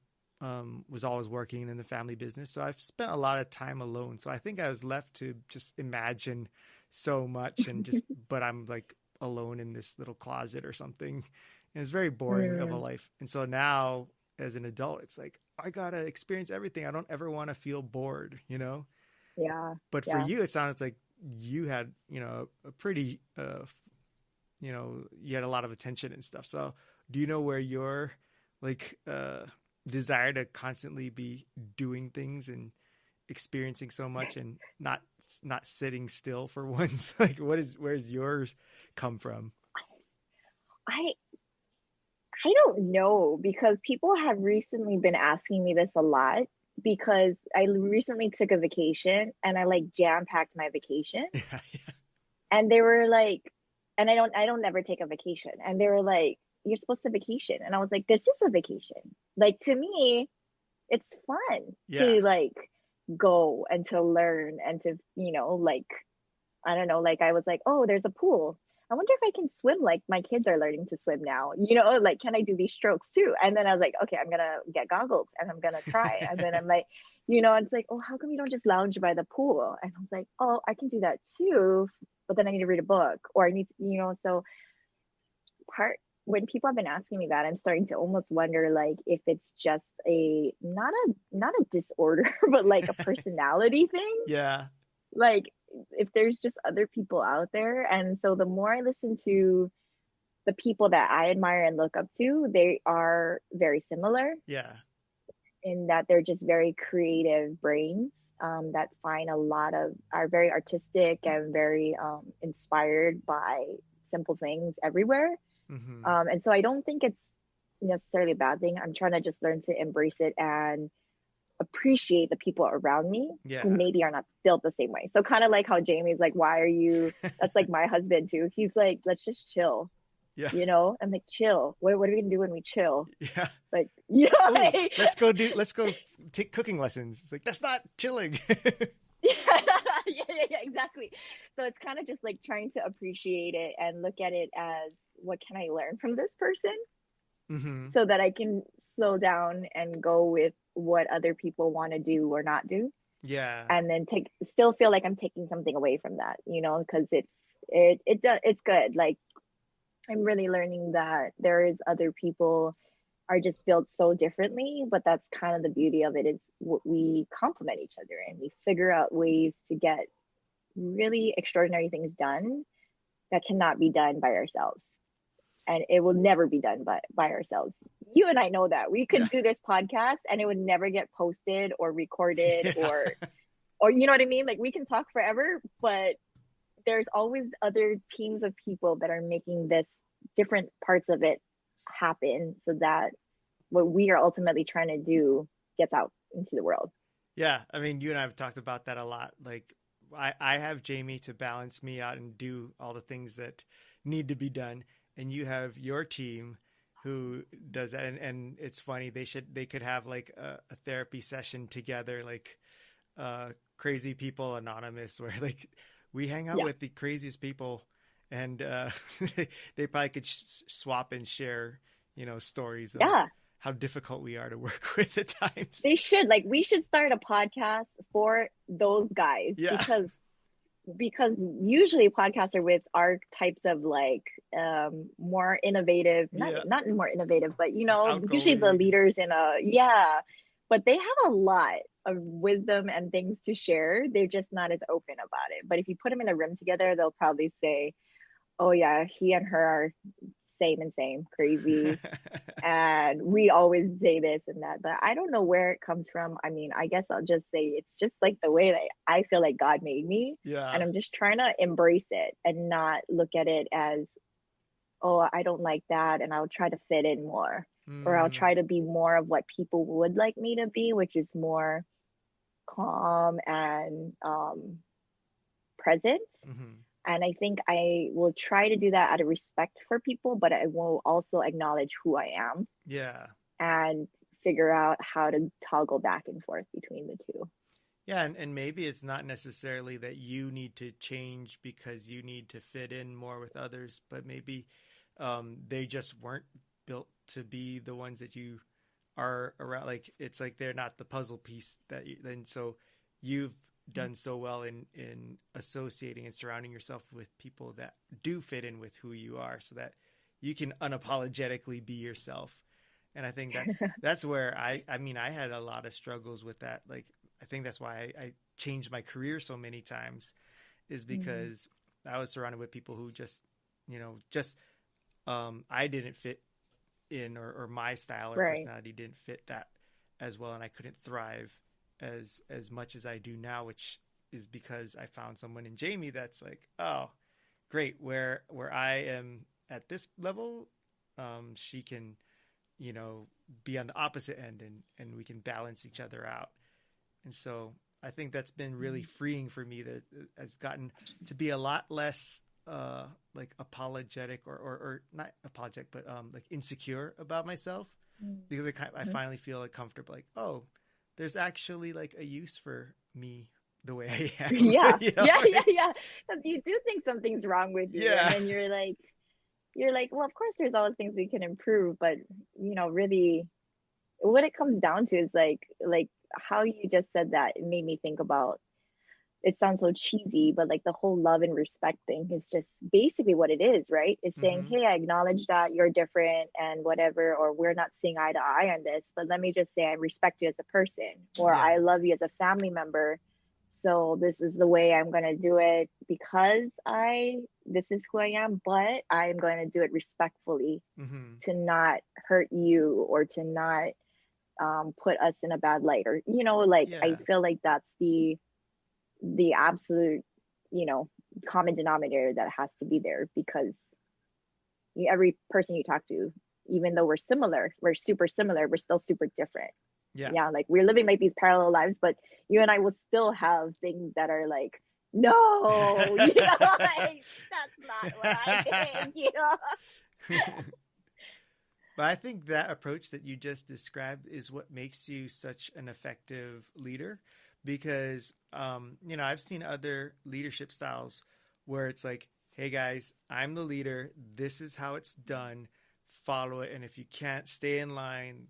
was always working in the family business. So I've spent a lot of time alone. So I think I was left to just imagine so much and just, but I'm like alone in this little closet or something. And it's very boring of a life. And so now as an adult, it's like, I got to experience everything. I don't ever want to feel bored, Yeah. But for you, it sounds like you had, a pretty, you had a lot of attention and stuff. So do you know where your like desire to constantly be doing things and experiencing so much and not sitting still for once? Like, where's yours come from? I don't know, because people have recently been asking me this a lot, because I recently took a vacation and I like jam-packed my vacation. And they were like, and I don't never take a vacation. And they were like, you're supposed to vacation. And I was like, this is a vacation. Like, to me, it's fun to like go and to learn and to, like, I don't know, like, I was like, oh, there's a pool. I wonder if I can swim like my kids are learning to swim now. Like, can I do these strokes too? And then I was like, okay, I'm going to get goggles and I'm going to try. And then I'm like, it's like, oh, how come you don't just lounge by the pool? And I was like, oh, I can do that too. But then I need to read a book, or I need to, so when people have been asking me that, I'm starting to almost wonder, like, if it's just not a disorder, but like a personality thing. Yeah. Like, if there's just other people out there. And so the more I listen to the people that I admire and look up to, they are very similar. Yeah. In that they're just very creative brains that are very artistic and very inspired by simple things everywhere. Mm-hmm. And so I don't think it's necessarily a bad thing. I'm trying to just learn to embrace it and appreciate the people around me who maybe are not built the same way. So kind of like how Jamie's like, why are you, that's like my husband too. He's like, let's just chill. Yeah. I'm like, chill. What are we gonna do when we chill? Yeah. Like, Ooh, let's go take cooking lessons. It's like, that's not chilling. yeah, exactly. So it's kind of just like trying to appreciate it and look at it as, what can I learn from this person? Mm-hmm. So that I can slow down and go with what other people want to do or not do. Yeah. And then still feel like I'm taking something away from that, because It's good. Like, I'm really learning that there is other people are just built so differently, but that's kind of the beauty of it, is we complement each other and we figure out ways to get really extraordinary things done that cannot be done by ourselves. And it will never be done by ourselves. You and I know that. We Yeah. could do this podcast and it would never get posted or recorded Yeah. or you know what I mean? Like, we can talk forever, but there's always other teams of people that are making this different parts of it happen so that what we are ultimately trying to do gets out into the world. Yeah. I mean, you and I have talked about that a lot. Like, I have Jamie to balance me out and do all the things that need to be done. And you have your team who does that. And it's funny. They could have like a therapy session together, like Crazy People Anonymous, where like we hang out Yeah. with the craziest people, and they probably could swap and share, stories of Yeah. how difficult we are to work with at times. They should. Like, we should start a podcast for those guys. Yeah. Because usually podcasts are with our types of like more innovative, not more innovative, but usually the Outgoing. leaders but they have a lot of wisdom and things to share. They're just not as open about it. But if you put them in a room together, they'll probably say, oh yeah, he and her are same crazy. And we always say this and that, but I don't know where it comes from. I mean, I guess I'll just say it's just like the way that I feel like God made me. Yeah. And I'm just trying to embrace it and not look at it as, oh, I don't like that, and I'll try to fit in more. Or I'll try to be more of what people would like me to be, which is more calm and present. Mm-hmm. And I think I will try to do that out of respect for people, but I will also acknowledge who I am. Yeah. And figure out how to toggle back and forth between the two. Yeah, and maybe it's not necessarily that you need to change because you need to fit in more with others, but maybe they just weren't built to be the ones that you are around. Like, it's like they're not the puzzle piece and so you've done so well in associating and surrounding yourself with people that do fit in with who you are, so that you can unapologetically be yourself. And I think that's where I had a lot of struggles with that. Like, I think that's why I changed my career so many times, is because I was surrounded with people who I didn't fit in, or my style or personality didn't fit that as well. And I couldn't thrive as much as I do now, which is because I found someone in Jamie that's like, oh, great. Where I am at this level, she can, be on the opposite end, and we can balance each other out. And so I think that's been really freeing for me, that I've gotten to be a lot less like apologetic or not apologetic, but like insecure about myself, because I finally feel like comfortable, like, oh, there's actually like a use for me the way I am. Yeah. Because you do think something's wrong with you. Yeah. And then you're like, well, of course there's always things we can improve, but really what it comes down to is like how you just said that, it made me think about, it sounds so cheesy, but like the whole love and respect thing is just basically what it is, right? It's saying, hey, I acknowledge that you're different and whatever, or we're not seeing eye to eye on this, but let me just say I respect you as a person, or I love you as a family member. So this is the way I'm going to do it, because this is who I am, but I'm going to do it respectfully, to not hurt you, or to not put us in a bad light, or, I feel like that's the absolute, common denominator that has to be there, because every person you talk to, even though we're super similar, we're still super different. Like, we're living like these parallel lives, but you and I will still have things that are like, no, like, that's not what I think, But I think that approach that you just described is what makes you such an effective leader, because I've seen other leadership styles where it's like, hey guys, I'm the leader, this is how it's done, follow it, and if you can't stay in line,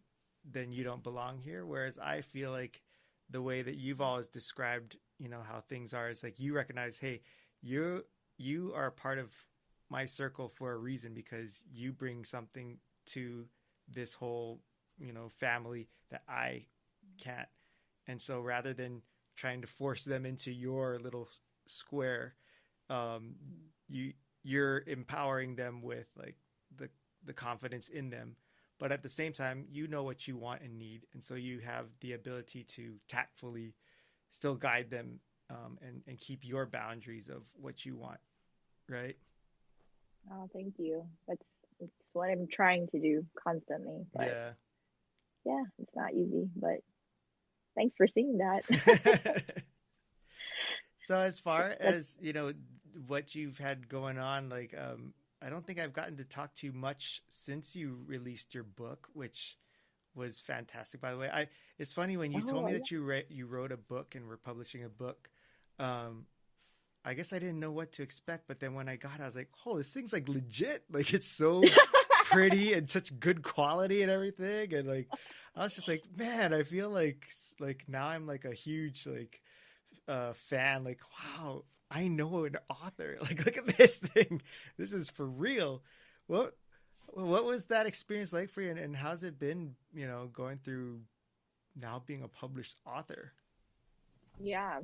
then you don't belong here. Whereas I feel like the way that you've always described, how things are, is like, you recognize, hey, you you are part of my circle for a reason, because you bring something to this whole, family that I can't. And so rather than trying to force them into your little square, you're empowering them with like the confidence in them. But at the same time, you know what you want and need. And so you have the ability to tactfully still guide them, and keep your boundaries of what you want. Right? Oh, thank you. It's what I'm trying to do constantly. But yeah, it's not easy, but thanks for seeing that. So as far as, what you've had going on, like, I don't think I've gotten to talk to you much since you released your book, which was fantastic, by the way. It's funny when you told me that you wrote a book and were publishing a book. I guess I didn't know what to expect, but then when I got it, I was like, oh, this thing's like legit. Like, it's so pretty and such good quality and everything. And like, I was just like, man, I feel like now I'm like a huge like fan. Like, wow, I know an author. Like, look at this thing. This is for real. What was that experience like for you, and how's it been, going through now being a published author? Yeah.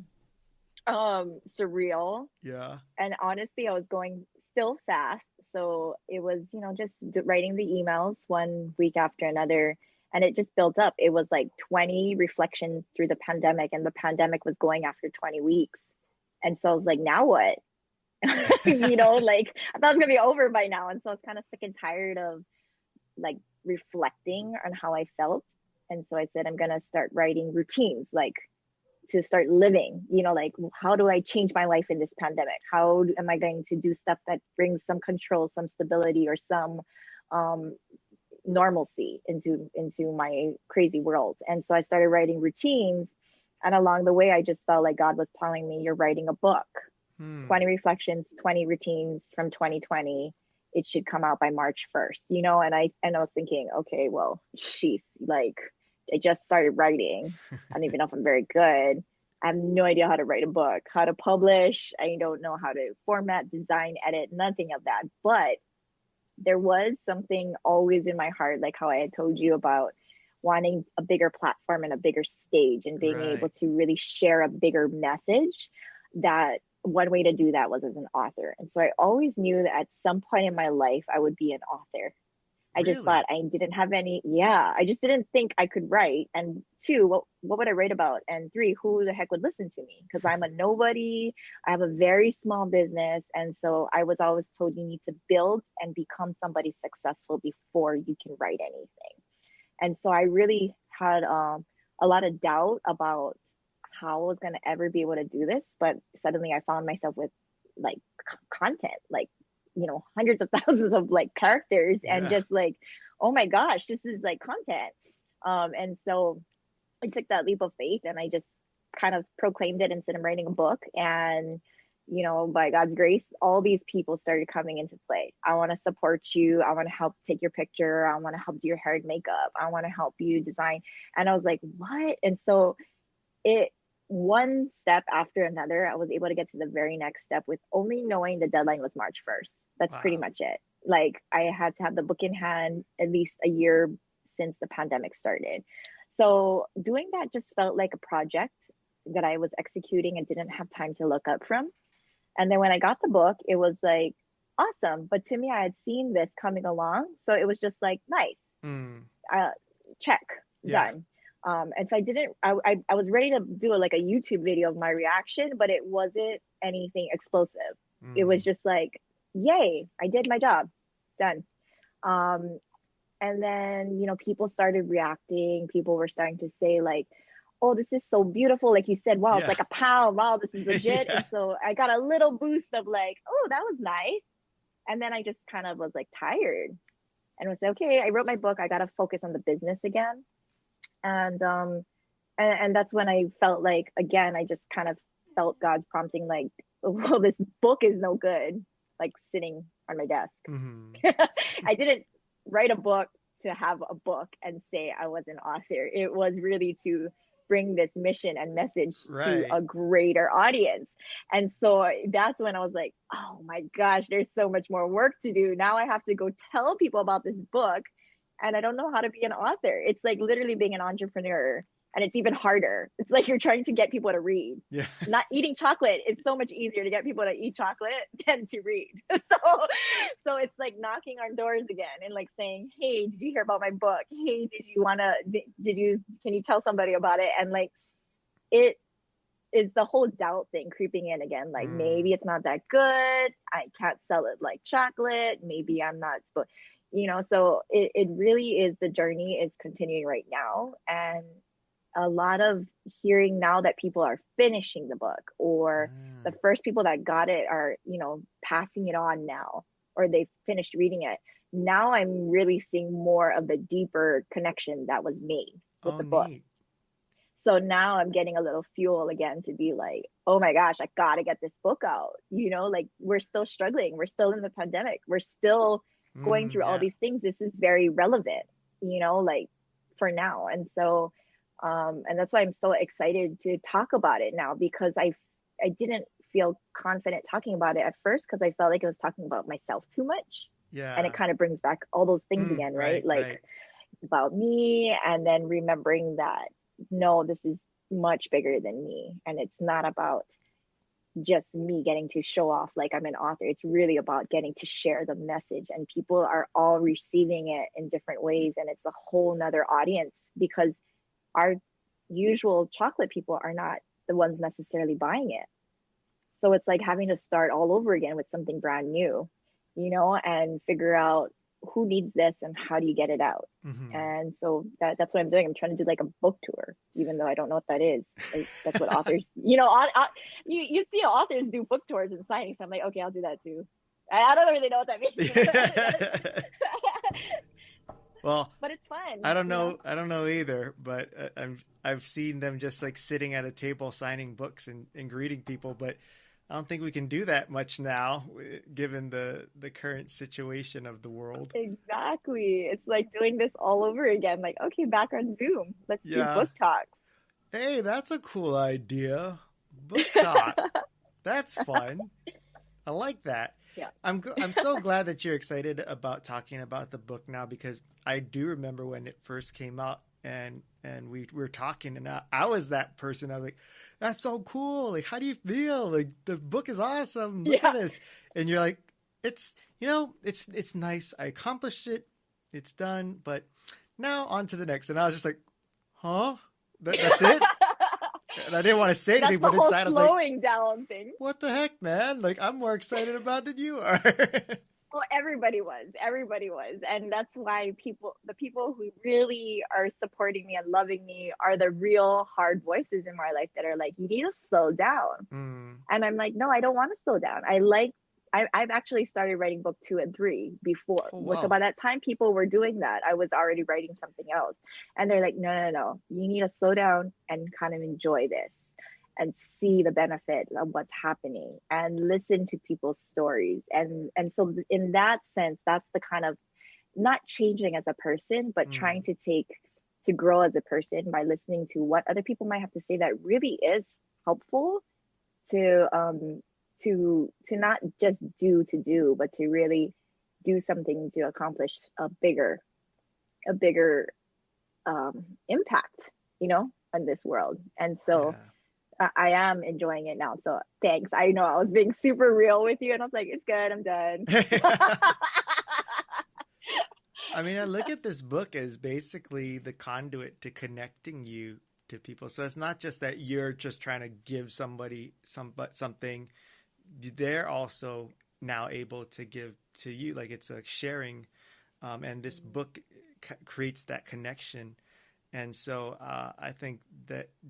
Surreal. Yeah. And honestly, I was going still fast. So it was, just writing the emails one week after another. And it just built up. It was like 20 reflections through the pandemic, and the pandemic was going after 20 weeks. And so I was like, now what? Like I thought it was gonna be over by now. And so I was kind of sick and tired of like reflecting on how I felt. And so I said, I'm gonna start writing routines, like to start living, like how do I change my life in this pandemic? How am I going to do stuff that brings some control, some stability, or some normalcy into my crazy world? And so I started writing routines, and along the way I just felt like God was telling me, you're writing a book. 20 reflections, 20 routines from 2020. It should come out by March 1st, and I was thinking, okay, well, sheesh, like I just started writing. I don't even know if I'm very good. I have no idea how to write a book, how to publish. I don't know how to format, design, edit, nothing of that. But there was something always in my heart, like how I had told you about wanting a bigger platform and a bigger stage and being able to really share a bigger message. That one way to do that was as an author. And so I always knew that at some point in my life, I would be an author. I just thought I didn't have I just didn't think I could write. And two, what would I write about? And three, who the heck would listen to me? Because I'm a nobody. I have a very small business. And so I was always told, you need to build and become somebody successful before you can write anything. And so I really had a lot of doubt about how I was going to ever be able to do this. But suddenly I found myself with like content, like, hundreds of thousands of like characters, and just like, oh my gosh, this is like content. And so I took that leap of faith, and I just kind of proclaimed it and said, I'm writing a book. And, by God's grace, all these people started coming into play. I want to support you. I want to help take your picture. I want to help do your hair and makeup. I want to help you design. And I was like, what? And so one step after another, I was able to get to the very next step with only knowing the deadline was March 1st. That's pretty much it. Like I had to have the book in hand at least a year since the pandemic started. So doing that just felt like a project that I was executing and didn't have time to look up from. And then when I got the book, it was like, awesome. But to me, I had seen this coming along. So it was just like, nice, check, done. And so I was ready to do like a YouTube video of my reaction, but it wasn't anything explosive. It was just like, yay, I did my job, done. And then, people started reacting. People were starting to say like, oh, this is so beautiful. Like you said, wow, it's like a pound. Wow, this is legit. And so I got a little boost of like, oh, that was nice. And then I just kind of was like tired and was like, okay, I wrote my book. I got to focus on the business again. And that's when I felt like, again, I just kind of felt God's prompting, like, well, this book is no good, like sitting on my desk. I didn't write a book to have a book and say I was an author. It was really to bring this mission and message to Right. a greater audience. And so that's when I was like, oh my gosh, there's so much more work to do. Now I have to go tell people about this book, and I don't know how to be an author. It's like literally being an entrepreneur, and it's even harder. It's like you're trying to get people to read. Yeah. Not eating chocolate, it's so much easier to get people to eat chocolate than to read. So it's like knocking on doors again and like saying, hey, did you hear about my book? Hey, can you tell somebody about it? And like, it is the whole doubt thing creeping in again. Like, maybe it's not that good. I can't sell it like chocolate. Maybe I'm not supposed, so it really is, the journey is continuing right now. And a lot of hearing now that people are finishing the book, or the first people that got it are, passing it on now, or they've finished reading it. Now I'm really seeing more of the deeper connection that was made with the book. Neat. So now I'm getting a little fuel again to be like, oh my gosh, I gotta get this book out. Like, we're still struggling. We're still in the pandemic. We're still going through all these things. This is very relevant, like, for now. And so, and that's why I'm so excited to talk about it now, because I didn't feel confident talking about it at first, because I felt like I was talking about myself too much. Yeah. And it kind of brings back all those things again, right? Like, about me, and then remembering that, no, this is much bigger than me. And it's not about just me getting to show off like I'm an author. It's really about getting to share the message, and people are all receiving it in different ways. And it's a whole nother audience, because our usual chocolate people are not the ones necessarily buying it. So it's like having to start all over again with something brand new, and figure out who needs this and how do you get it out. And so that's what I'm doing. I'm trying to do like a book tour, even though I don't know what that is. Like, that's what authors, you see authors do book tours and signings. So I'm like, okay, I'll do that too. I don't really know what that means. Well, but it's fun. I don't know. I don't know either, but I've seen them just like sitting at a table signing books and greeting people, but I don't think we can do that much now, given the current situation of the world. Exactly. It's like doing this all over again. Like, okay, back on Zoom. Let's do book talks. Hey, that's a cool idea. Book talk. That's fun. I like that. Yeah. I'm so glad that you're excited about talking about the book now, because I do remember when it first came out and we were talking, and I was that person. I was like, that's so cool. Like, how do you feel? Like, the book is awesome. Look at this. And you're like, it's nice. I accomplished it. It's done. But now on to the next. And I was just like, huh? That's it? And I didn't want to say anything, but inside I was like, slowing down thing. What the heck, man? Like, I'm more excited about it than you are. Well, everybody was. And that's why the people who really are supporting me and loving me are the real hard voices in my life that are like, you need to slow down. And I'm like, no, I don't want to slow down. I've actually started writing book 2 and 3 before. Oh, wow. So by that time people were doing that, I was already writing something else. And they're like, no, you need to slow down and kind of enjoy this and see the benefit of what's happening and listen to people's stories. And so in that sense, that's the kind of, not changing as a person, but trying to grow as a person by listening to what other people might have to say that really is helpful to not just do, but to really do something to accomplish a bigger impact, on this world. And so I am enjoying it now. So thanks. I know I was being super real with you, and I was like, it's good. I'm done. I mean, I look at this book as basically the conduit to connecting you to people. So it's not just that you're just trying to give somebody something. They're also now able to give to you. Like, it's a sharing, and this book creates that connection. And so I think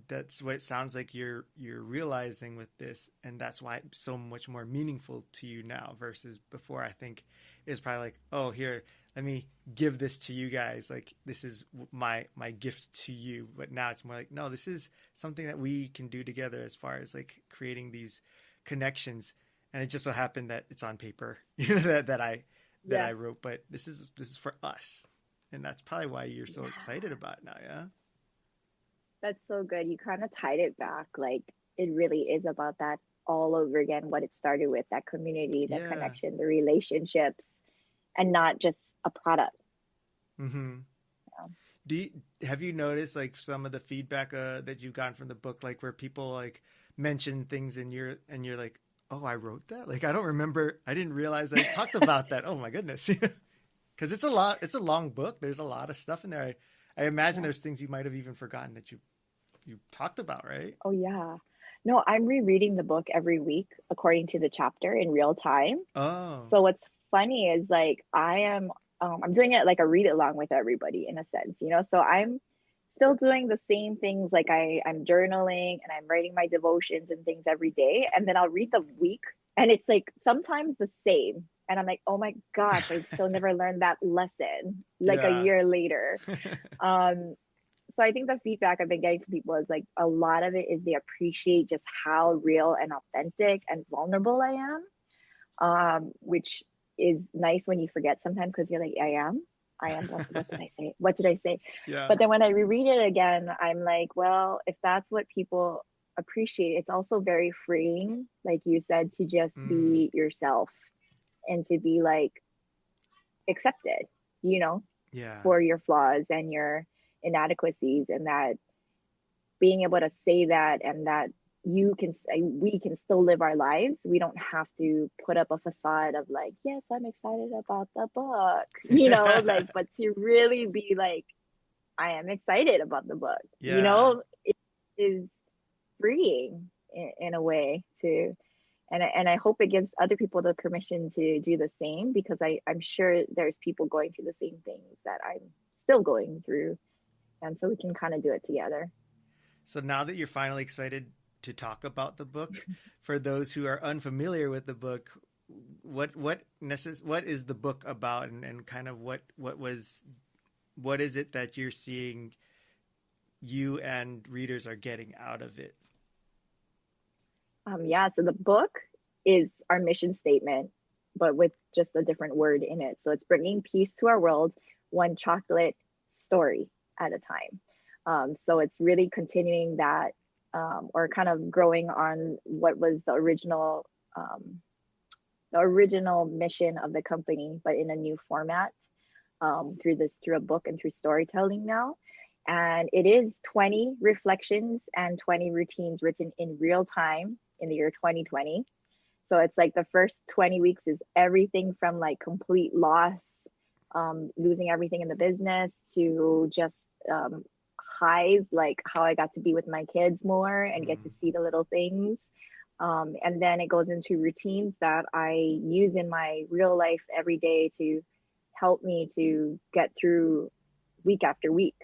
that's what it sounds like you're realizing with this, and that's why it's so much more meaningful to you now versus before. I think is probably like, oh, here, let me give this to you guys. Like, this is my gift to you. But now it's more like, no, this is something that we can do together as far as like creating these connections. And it just so happened that it's on paper, that I wrote, but this is for us. And that's probably why you're so excited about it now, yeah? That's so good. You kind of tied it back. Like it really is about that all over again, what it started with, that community, that Yeah. connection, the relationships, and not just a product. Mm-hmm. Yeah. Have you noticed like some of the feedback that you've gotten from the book, like where people like mention things and you're like, oh, I wrote that? Like, I don't remember. I didn't realize I talked about that. Oh my goodness. Because it's a lot. It's a long book. There's a lot of stuff in there. I imagine Yeah. there's things you might have even forgotten that you talked about, right? Oh, yeah. No, I'm rereading the book every week according to the chapter in real time. Oh, So what's funny is like I'm doing it like a read along with everybody in a sense, you know. So I'm still doing the same things, like I'm journaling and I'm writing my devotions and things every day, and then I'll read the week and it's like sometimes the same. And I'm like, oh my gosh, I still never learned that lesson like a yeah. year later. Um, so I think the feedback I've been getting from people is like a lot of it is they appreciate just how real and authentic and vulnerable I am, which is nice when you forget sometimes because you're like, I am. What did I say? What did I say? Yeah. But then when I reread it again, I'm like, well, if that's what people appreciate, it's also very freeing, like you said, to just Mm, be yourself and to be like accepted, you know, yeah. for your flaws and your inadequacies, and that being able to say that, and that we can still live our lives. We don't have to put up a facade of like, yes, I'm excited about the book, you know, like, but to really be like, I am excited about the book, you Yeah. know, it is freeing in a way to, and I hope it gives other people the permission to do the same, because I'm sure there's people going through the same things that I'm still going through, and so we can kind of do it together. So now that you're finally excited to talk about the book, for those who are unfamiliar with the book, what is the book about, and kind of what is it that you're seeing you and readers are getting out of it? Yeah, so the book is our mission statement, but with just a different word in it. So it's bringing peace to our world, one chocolate story at a time. So it's really continuing that, or kind of growing on what was the original mission of the company, but in a new format, through a book and through storytelling now. And it is 20 reflections and 20 routines written in real time in the year 2020. So it's like the first 20 weeks is everything from like complete loss, losing everything in the business, to just highs, like how I got to be with my kids more and get to Mm, see the little things. And then it goes into routines that I use in my real life every day to help me to get through week after week.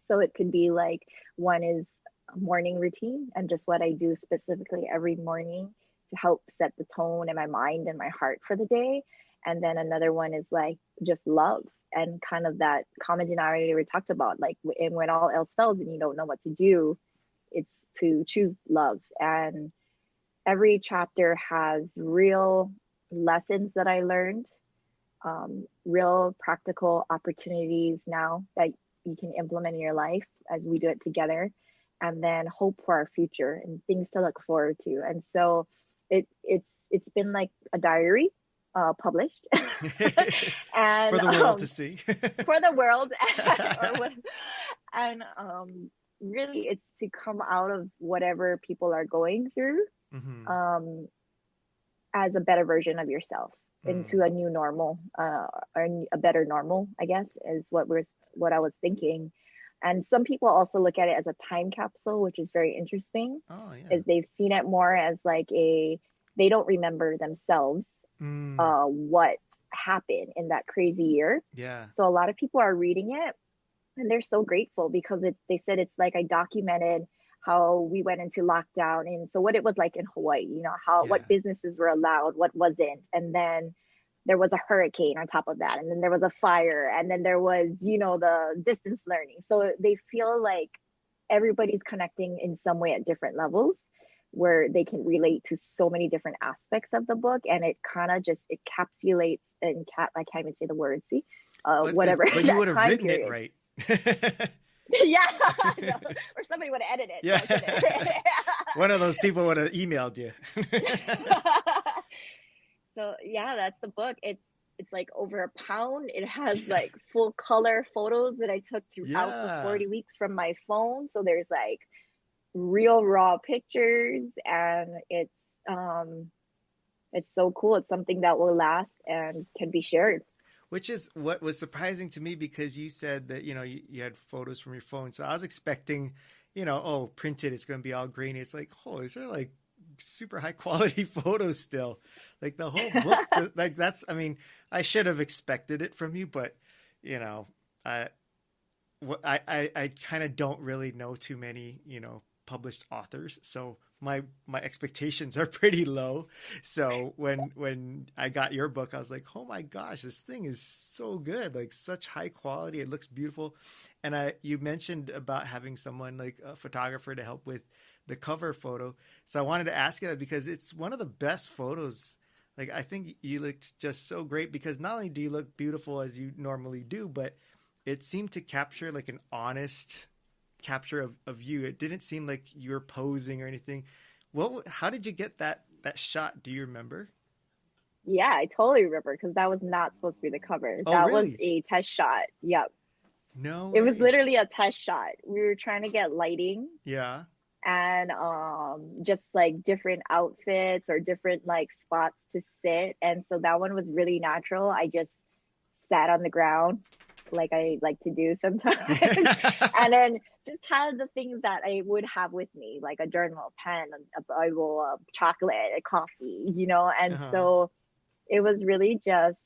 So it could be like, one is a morning routine and just what I do specifically every morning to help set the tone in my mind and my heart for the day. And then another one is like just love, and kind of that common denominator we talked about, like, and when all else fails and you don't know what to do, it's to choose love. And every chapter has real lessons that I learned, real practical opportunities now that you can implement in your life as we do it together, and then hope for our future and things to look forward to. And so it's been like a diary, published, for and the world to see. for the world, or what, and really it's to come out of whatever people are going through, Hmm. um, as a better version of yourself, into Mm. a new normal, or a better normal, I guess, is what I was thinking. And some people also look at it as a time capsule, which is very interesting, Oh yeah. is they've seen it more as like they don't remember themselves, Mm. what happened in that crazy year. Yeah. So a lot of people are reading it and they're so grateful because they said it's like I documented how we went into lockdown, and so what it was like in Hawaii, you know, how Yeah. what businesses were allowed, what wasn't, and then there was a hurricane on top of that, and then there was a fire, and then there was, you know, the distance learning. So they feel like everybody's connecting in some way at different levels, where they can relate to so many different aspects of the book, and it kind of just it encapsulates and I can't even say the word, see, But whatever but you that would have time written it period. right. Yeah, no. Or somebody would have edited. Yeah. One of those people would have emailed you. So yeah, that's the book. It's like over a pound. It has like full color photos that I took throughout the Yeah. 40 weeks from my phone. So there's like real raw pictures, and it's so cool. It's something that will last and can be shared. Which is what was surprising to me, because you said that, you had photos from your phone. So I was expecting, oh, printed, it's going to be all grainy. It's like, oh, is there like super high quality photos still? Like the whole book, like that's, I mean, I should have expected it from you, but, I, I kind of don't really know too many, published authors. So my expectations are pretty low. So when I got your book, I was like, oh my gosh, this thing is so good, like such high quality. It looks beautiful. And you mentioned about having someone like a photographer to help with the cover photo. So I wanted to ask you that, because it's one of the best photos. Like, I think you looked just so great, because not only do you look beautiful as you normally do, but it seemed to capture like an honest capture of you. It didn't seem like you were posing or anything. How did you get that shot? Do you remember? Yeah, I totally remember, because that was not supposed to be the cover. Oh, That really? was a test shot. Yep. No It was way. literally a test shot. We were trying to get lighting Yeah. and just like different outfits or different like spots to sit. And so that one was really natural. I just sat on the ground like I like to do sometimes. And then just had the things that I would have with me, like a journal, a pen, a Bible, a chocolate, a coffee, And Uh-huh. so it was really just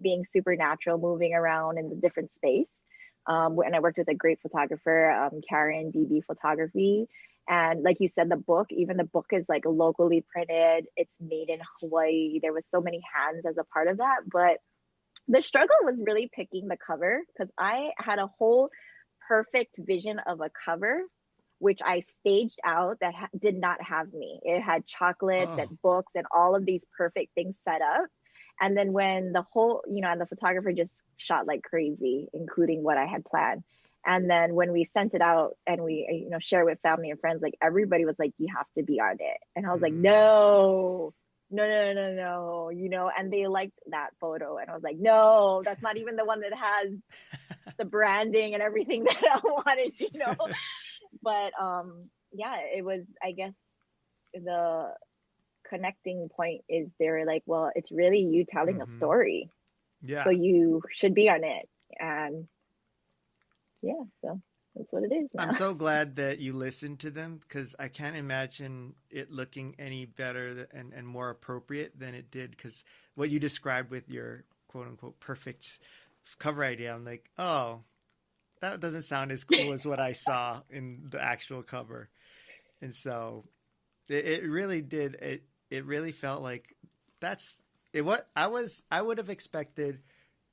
being supernatural, moving around in the different space. And I worked with a great photographer, Karen DB Photography. And like you said, even the book is like locally printed. It's made in Hawaii. There was so many hands as a part of that. But the struggle was really picking the cover, because I had a whole perfect vision of a cover, which I staged out that did not have me. It had chocolates Oh. and books and all of these perfect things set up. And then when the whole, and the photographer just shot like crazy, including what I had planned. And then when we sent it out and we, share with family and friends, like everybody was like, you have to be on it. And I was like, Mm. no, and they liked that photo. And I was like, no, that's not even the one that has the branding and everything that I wanted. But yeah, it was, I guess, the connecting point is they're like, well, it's really you telling a Mm-hmm. story, so Yeah. you should be on it. And yeah, so that's what it is I'm now. so glad that you listened to them, because I can't imagine it looking any better and more appropriate than it did. Because what you described with your quote unquote perfect cover idea, I'm like, oh, that doesn't sound as cool as what I saw in the actual cover. And so it really did. It really felt like that's it. I would have expected,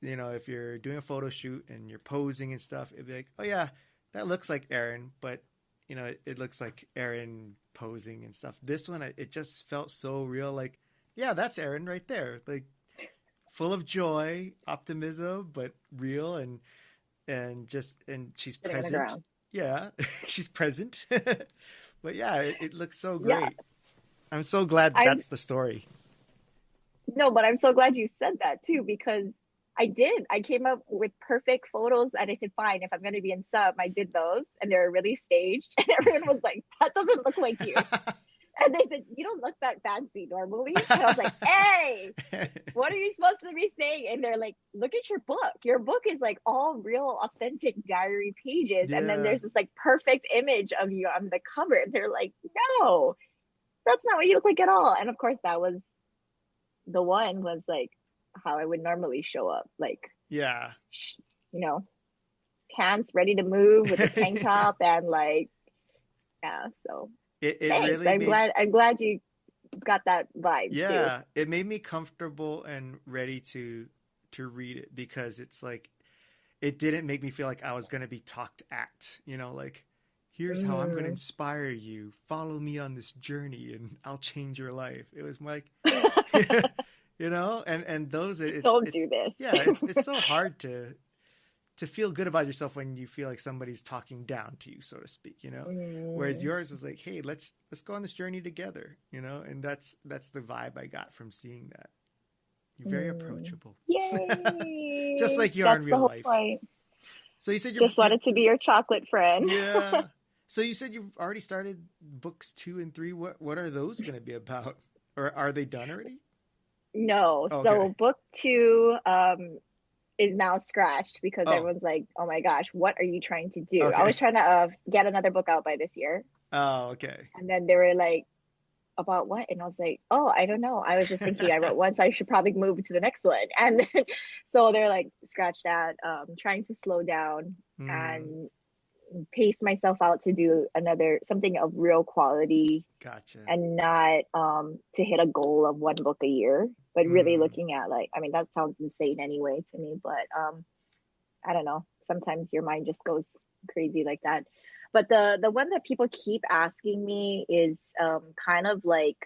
if you're doing a photo shoot and you're posing and stuff, it'd be like, oh yeah, that looks like Erin, but it looks like Erin posing and stuff. This one, it just felt so real. Like, yeah, that's Erin right there. Like, full of joy, optimism, but real, and she's Sitting on the present. ground. Yeah, she's present. But yeah, it looks so Yeah, great. I'm so glad I'm that's the story. no, but I'm so glad you said that too, because I came up with perfect photos, and I said, fine, if I'm going to be in sub, I did those, and they were really staged. And everyone was like, that doesn't look like you. And they said, you don't look that fancy normally. And I was like, hey, what are you supposed to be saying? And they're like, look at your book. Your book is like all real, authentic diary pages. And then Yeah. there's this like perfect image of you on the cover. And they're like, no, that's not what you look like at all. And of course, that was the one was like how I would normally show up, like, Yeah. you know, pants ready to move with a tank top and like, yeah. So It thanks. really made I'm glad you got that vibe too. yeah, it made me comfortable and ready to read it, because it's like it didn't make me feel like I was going to be talked at, like here's how I'm going to Mm. inspire you. Follow me on this journey and I'll change your life. It was like and those Don't it's do this. yeah, it's so hard to feel good about yourself when you feel like somebody's talking down to you, so to speak, you know. Whereas yours was like, hey, let's go on this journey together, you know. And that's the vibe I got from seeing that. You're very approachable. Yay! Just like you That's are in the real whole life. point. So you said Just wanted to be your chocolate friend. Yeah. So you said you've already started books 2 and 3. What are those going to be about? Or are they done already? No. Okay. So book 2 is now scratched because everyone's like, oh my gosh, what are you trying to do? Okay. I was trying to get another book out by this year. Oh, okay. And then they were like, about what? And I was like, oh, I don't know. I was just thinking I wrote once, I should probably move to the next one. And then, so they're like, scratch that, trying to slow down and pace myself out to do something of real quality. Gotcha. And not to hit a goal of 1 book a year, but really looking at like, I mean, that sounds insane anyway to me, but I don't know. Sometimes your mind just goes crazy like that. But the one that people keep asking me is kind of like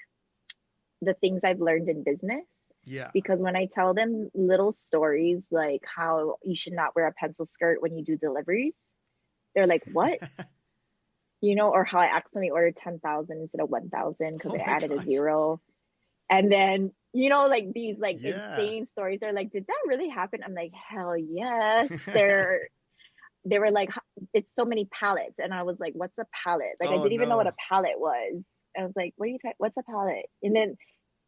the things I've learned in business. Yeah. Because when I tell them little stories like how you should not wear a pencil skirt when you do deliveries, they're like, what? You know, or how I accidentally ordered 10,000 instead of 1,000 because I added a 0. And then, you know, like these like insane stories. They're like, did that really happen? I'm like, hell yes. They were like, it's so many pallets. And I was like, what's a pallet? Like, I didn't even know what a pallet was. I was like, what's a pallet? And then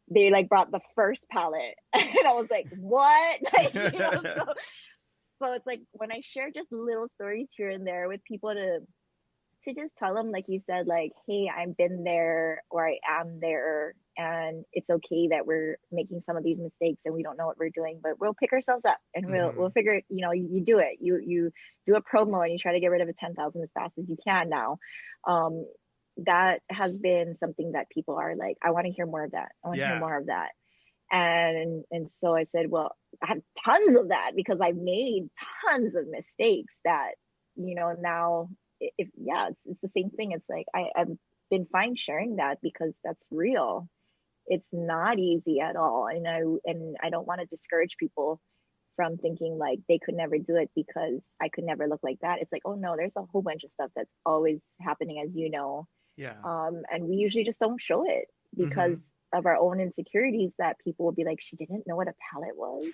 they like brought the first pallet. And I was like, what? Like, you know, so it's like when I share just little stories here and there with people to just tell them, like you said, like, hey, I've been there or I am there, and it's okay that we're making some of these mistakes and we don't know what we're doing, but we'll pick ourselves up and we'll figure it. You know, you do it. You do a promo and you try to get rid of a 10,000 as fast as you can now. That has been something that people are like, I want to hear more of that. I want to hear more of that. And so I said, well, I have tons of that because I've made tons of mistakes that, you know, now it's the same thing. It's like I've been fine sharing that because that's real. It's not easy at all, and I don't want to discourage people from thinking like they could never do it because I could never look like that. It's like, oh no, there's a whole bunch of stuff that's always happening, as you know. And we usually just don't show it because of our own insecurities, that people will be like, she didn't know what a pallet was.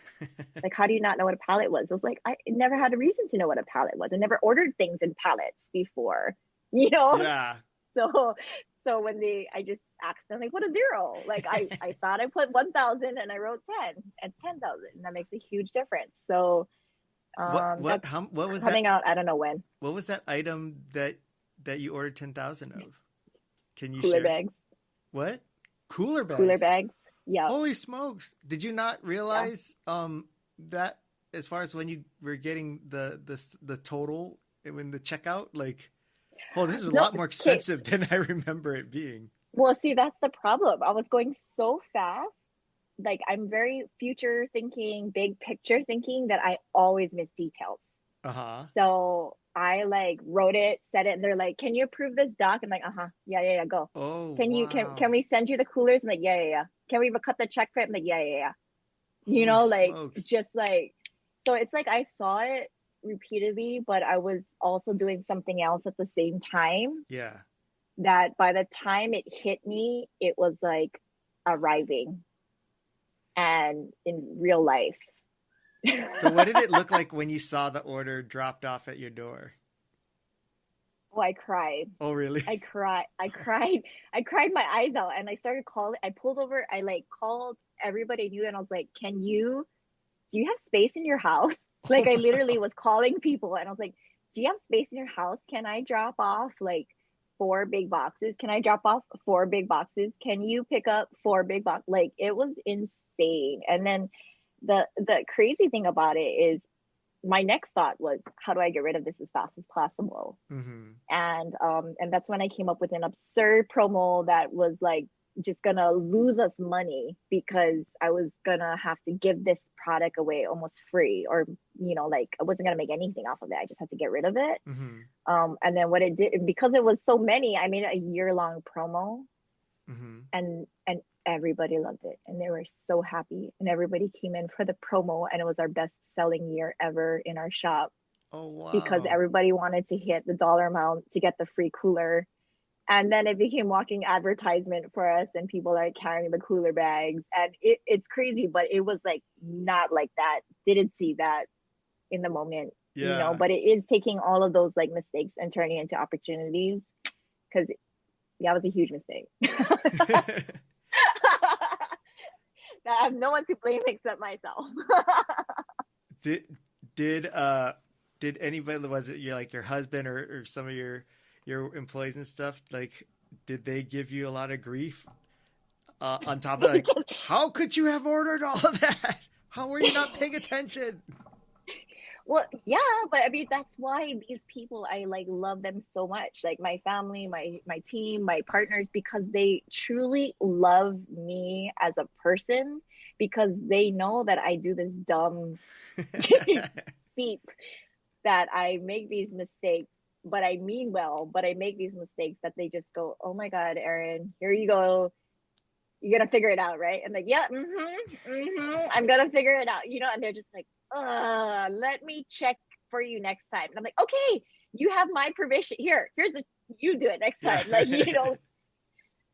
Like, how do you not know what a pallet was? I was like, I never had a reason to know what a pallet was. I never ordered things in pallets before, you know? Yeah. So when I just accidentally put a 0, like I thought I put 1,000 and I wrote 10 and 10,000. That makes a huge difference. So what was coming out? I don't know when. What was that item that you ordered 10,000 of? Can you Cooler share? bags. What? Cooler bags. Cooler bags. Yeah. Holy smokes! Did you not realize that as far as when you were getting the total when the checkout, like, oh, this is a lot more expensive than I remember it being. Well, see, that's the problem. I was going so fast. Like, I'm very future thinking, big picture thinking, that I always miss details. So I like wrote it, said it, and they're like, "Can you approve this doc?" I'm like, yeah, go. Oh, can we send you the coolers? I'm like, yeah. Can we cut the check for it? I'm like, yeah. You know, like, just like, so it's like I saw it repeatedly, but I was also doing something else at the same time. Yeah. That by the time it hit me, it was like arriving, and in real life. So what did it look like when you saw the order dropped off at your door? Oh, I cried. Oh, really? I cried my eyes out, and I started calling. I pulled over. I like called everybody I knew, and I was like, do you have space in your house? Like, I literally was calling people, and I was like, do you have space in your house? Can I drop off like 4 big boxes? Can I drop off 4 big boxes? Can you pick up 4 big boxes? Like, it was insane. And then the crazy thing about it is, my next thought was, how do I get rid of this as fast as possible? And that's when I came up with an absurd promo that was like just gonna lose us money, because I was gonna have to give this product away almost free, or, you know, like, I wasn't gonna make anything off of it. I just had to get rid of it. And then what it did, because it was so many, I made a year-long promo, and everybody loved it, and they were so happy, and everybody came in for the promo, and it was our best selling year ever in our shop. Oh, because wow. everybody wanted to hit the dollar amount to get the free cooler. And then it became walking advertisement for us, and people are carrying the cooler bags. And it's crazy, but it was like not like that. Didn't see that in the moment, Yeah. but it is taking all of those like mistakes and turning into opportunities, because that was a huge mistake. I have no one to blame except myself. did did anybody, was it your husband or some of your employees and stuff, like did they give you a lot of grief on top of like, how could you have ordered all of that? How were you not paying attention? Well, yeah, but I mean that's why these people, I like love them so much. Like my family, my team, my partners, because they truly love me as a person, because they know that I do this dumb beep, that I make these mistakes, but I mean well, but I make these mistakes that they just go, "Oh my God, Erin, here you go. You're gonna figure it out, right?" And like, yeah, I'm gonna figure it out, and they're just like, let me check for you next time. And I'm like, okay, you have my permission. Here's the, you do it next Yeah. time.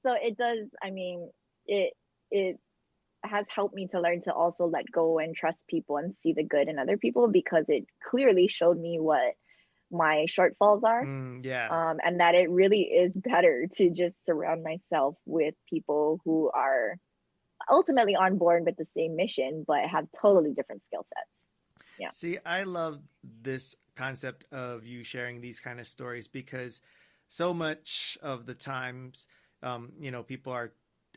So it does, I mean, it has helped me to learn to also let go and trust people and see the good in other people, because it clearly showed me what my shortfalls are. Yeah. And that it really is better to just surround myself with people who are ultimately on board with the same mission, but have totally different skill sets. Yeah. See, I love this concept of you sharing these kind of stories, because so much of the times, people are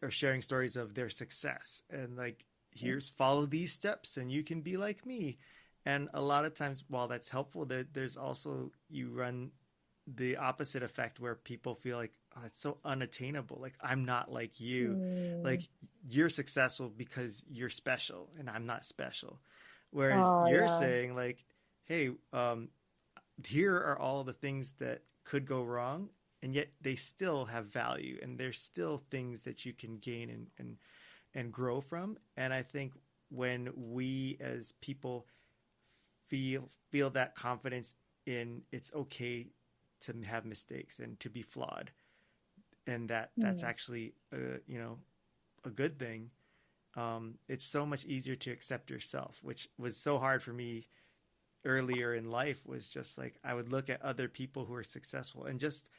sharing stories of their success and like, here's follow these steps and you can be like me. And a lot of times, while that's helpful, there's also, you run the opposite effect where people feel like, oh, it's so unattainable. Like, I'm not like you. Mm. Like, you're successful because you're special and I'm not special. Whereas Oh, you're yeah. saying like, hey, here are all the things that could go wrong, and yet they still have value, and there's still things that you can gain and grow from. And I think when we as people feel that confidence in, it's okay to have mistakes and to be flawed, and that's Mm. actually a good thing. It's so much easier to accept yourself, which was so hard for me earlier in life. Was just like, I would look at other people who are successful and just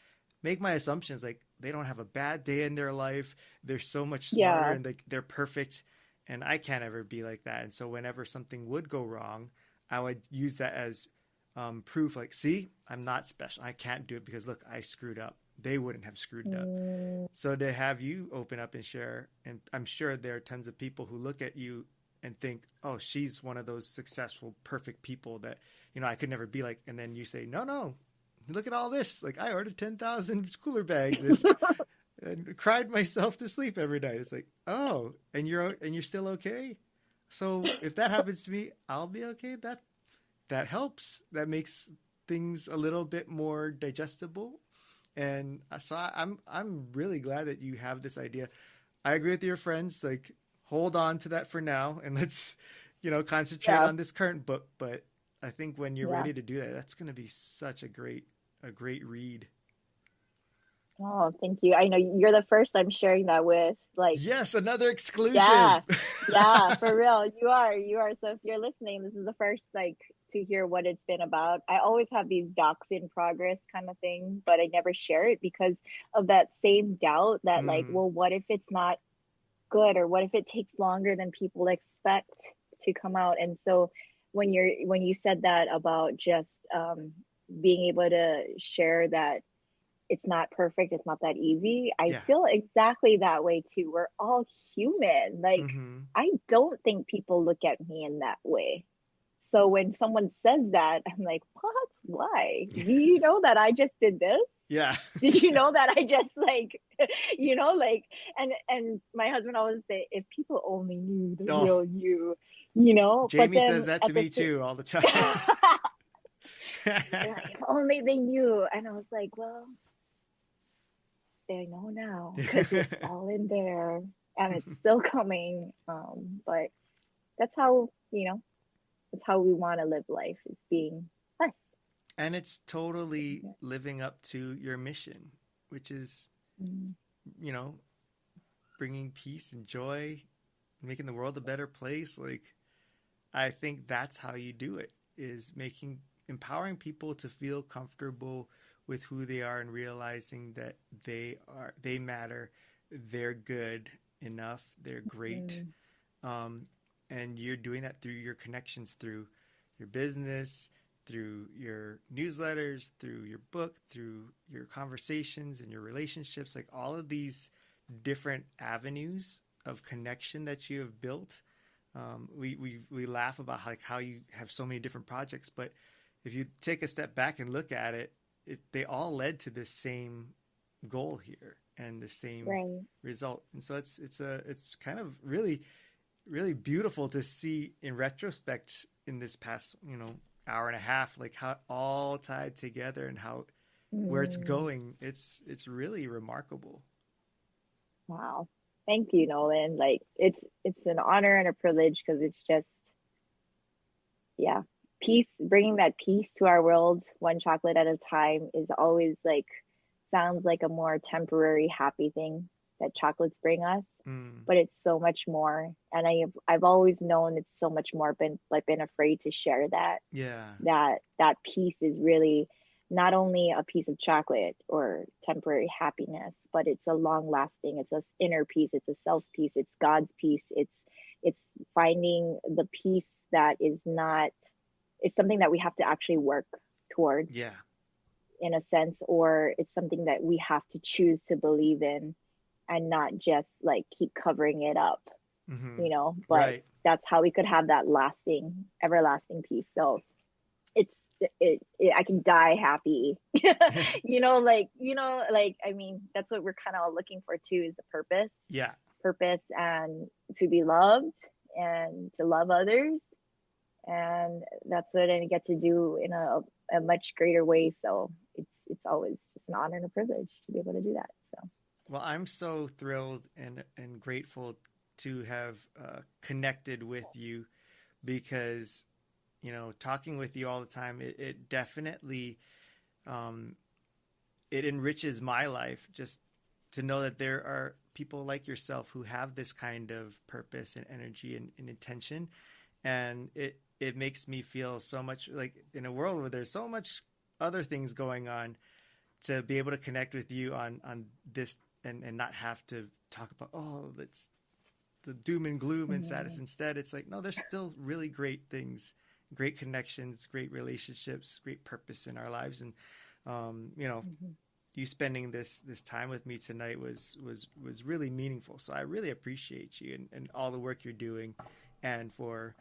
make my assumptions like they don't have a bad day in their life. They're so much smarter Yeah. and they're perfect. And I can't ever be like that. And so whenever something would go wrong, I would use that as proof, like, see, I'm not special. I can't do it because look, I screwed up. They wouldn't have screwed up. Mm. So to have you open up and share, and I'm sure there are tons of people who look at you and think, oh, she's one of those successful, perfect people that, I could never be like. And then you say, no, no, look at all this. Like, I ordered 10,000 cooler bags and cried myself to sleep every night. It's like, oh, and you're still okay. So if that happens to me, I'll be okay. That helps. That makes things a little bit more digestible. And so I'm really glad that you have this idea. I agree with your friends. Like, hold on to that for now, and let's concentrate Yeah. on this current book. But I think when you're Yeah. ready to do that, that's going to be such a great read. Oh, thank you. I know you're the first I'm sharing that with. Like, Yes, another yeah, exclusive. yeah, for real. You are. So if you're listening, this is the first like to hear what it's been about. I always have these docs in progress kind of thing, but I never share it because of that same doubt that like, Mm, well, what if it's not good, or what if it takes longer than people expect to come out? And so when you said that about just being able to share that it's not perfect, it's not that easy, I yeah. feel exactly that way too. We're all human. Like, Mm-hmm. I don't think people look at me in that way. So when someone says that, I'm like, what? Why? Do you know that I just did this? Yeah. Did you know that I just like, like, and my husband always say, if people only knew the Oh, real but Jamie says then that at to the me same, too all the time. they're like, if only they knew. And I was like, well, they know now because it's all in there and it's still coming. But that's how, that's how we want to live life, is being us. And it's totally living up to your mission, which is, Mm-hmm. you know, bringing peace and joy, making the world a better place. Like, I think that's how you do it, is empowering people to feel comfortable with who they are and realizing that they matter, they're good enough, they're great. Um, and you're doing that through your connections, through your business, through your newsletters, through your book, through your conversations and your relationships, like all of these different avenues of connection that you have built. We laugh about how you have so many different projects, but if you take a step back and look at it, they all led to the same goal here and the same Right. result. And so it's kind of really, really beautiful to see in retrospect in this past, hour and a half, like how it all tied together and where it's Mm. going. It's really remarkable. Wow. Thank you, Nolan. Like it's an honor and a privilege because it's just, yeah, peace, bringing that peace to our world one chocolate at a time is always like, sounds like a more temporary happy thing that chocolates bring us, Mm. but it's so much more. And I've always known it's so much more, been afraid to share that Yeah. that piece is really not only a piece of chocolate or temporary happiness, but it's a long lasting, it's a inner peace, it's a self peace, it's God's peace, it's finding the peace that is not, it's something that we have to actually work towards Yeah. in a sense, or it's something that we have to choose to believe in and not just like keep covering it up, Mm-hmm. but Right. that's how we could have that lasting, everlasting peace. So it's I can die happy. I mean, that's what we're kind of all looking for too, is the Yeah. purpose and to be loved and to love others. And that's what I get to do in a much greater way. So it's always just an honor and a privilege to be able to do that. So Well, I'm so thrilled and grateful to have connected with you because, talking with you all the time, it definitely it enriches my life just to know that there are people like yourself who have this kind of purpose and energy and intention. And it makes me feel so much like in a world where there's so much other things going on, to be able to connect with you on this and not have to talk about, oh, that's the doom and gloom and sadness. mm-hmm. Instead, it's like, no, there's still really great things, great connections, great relationships, great purpose in our lives. And, Mm-hmm. you spending this time with me tonight was really meaningful. So I really appreciate you and all the work you're doing, and for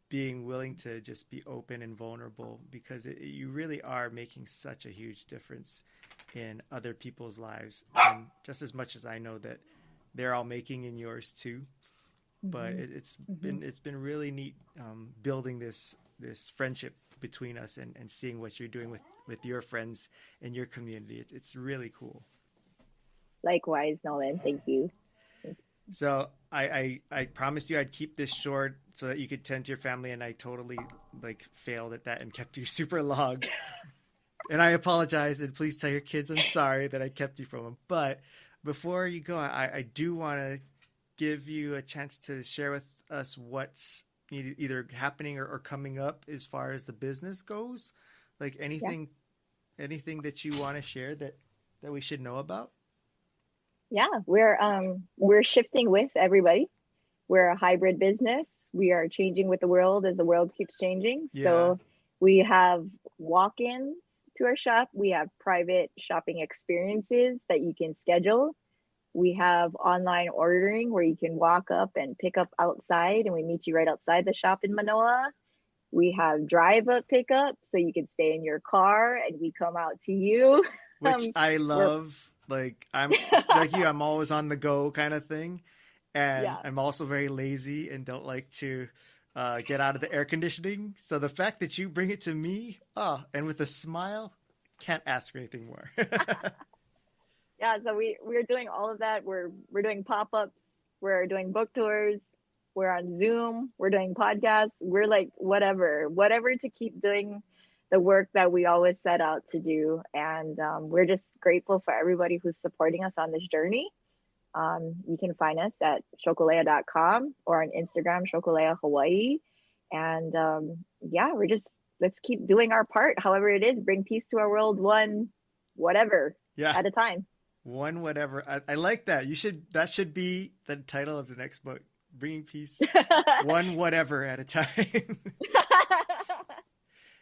being willing to just be open and vulnerable, because you really are making such a huge difference in other people's lives, and just as much as I know that they're all making in yours too. But Mm-hmm. it's been really neat, building this friendship between us, and seeing what you're doing with your friends and your community. It's really cool. Likewise, Nolan. Thank you. So I promised you I'd keep this short so that you could tend to your family, and I totally failed at that and kept you super long. And I apologize, and please tell your kids I'm sorry that I kept you from them. But before you go, I do want to give you a chance to share with us what's either happening or coming up as far as the business goes. Like Yeah. anything that you want to share that we should know about. Yeah. We're shifting with everybody. We're a hybrid business. We are changing with the world as the world keeps changing. Yeah. So we have walk-ins to our shop. We have private shopping experiences that you can schedule. We have online ordering where you can walk up and pick up outside, and we meet you right outside the shop in Manoa. We have drive up pickup, so you can stay in your car and we come out to you. Which I We're love. Like, I'm like you, I'm always on the go kind of thing. And yeah. I'm also very lazy and don't like to get out of the air conditioning. So the fact that you bring it to me, and with a smile, can't ask for anything more. Yeah, so we're doing all of that. We're doing pop-ups, we're doing book tours, we're on Zoom, we're doing podcasts, we're like whatever to keep doing the work that we always set out to do. And we're just grateful for everybody who's supporting us on this journey. You can find us at chocoleʻa.com or on Instagram, Choco leʻa Hawaii. And yeah, let's keep doing our part, however it is, bring peace to our world, one whatever at a time. One whatever. I like that. That should be the title of the next book. Bringing peace one whatever at a time.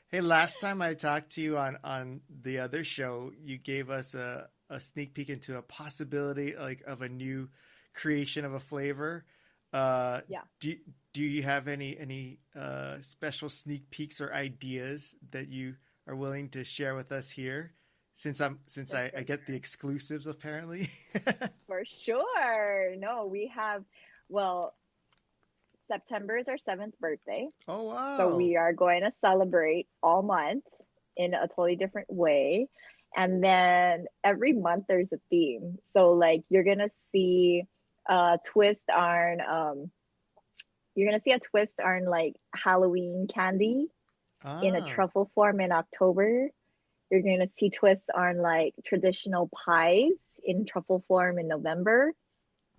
Hey, last time I talked to you on the other show, you gave us a sneak peek into a possibility like of a new creation of a flavor. Do you have any special sneak peeks or ideas that you are willing to share with us here? Since I get the exclusives apparently. For sure. No, we have, September is our 7th birthday. Oh, wow. So we are going to celebrate all month in a totally different way. And then every month there's a theme. So like you're going to see a twist on like Halloween candy in a truffle form in October. You're going to see twists on like traditional pies in truffle form in November.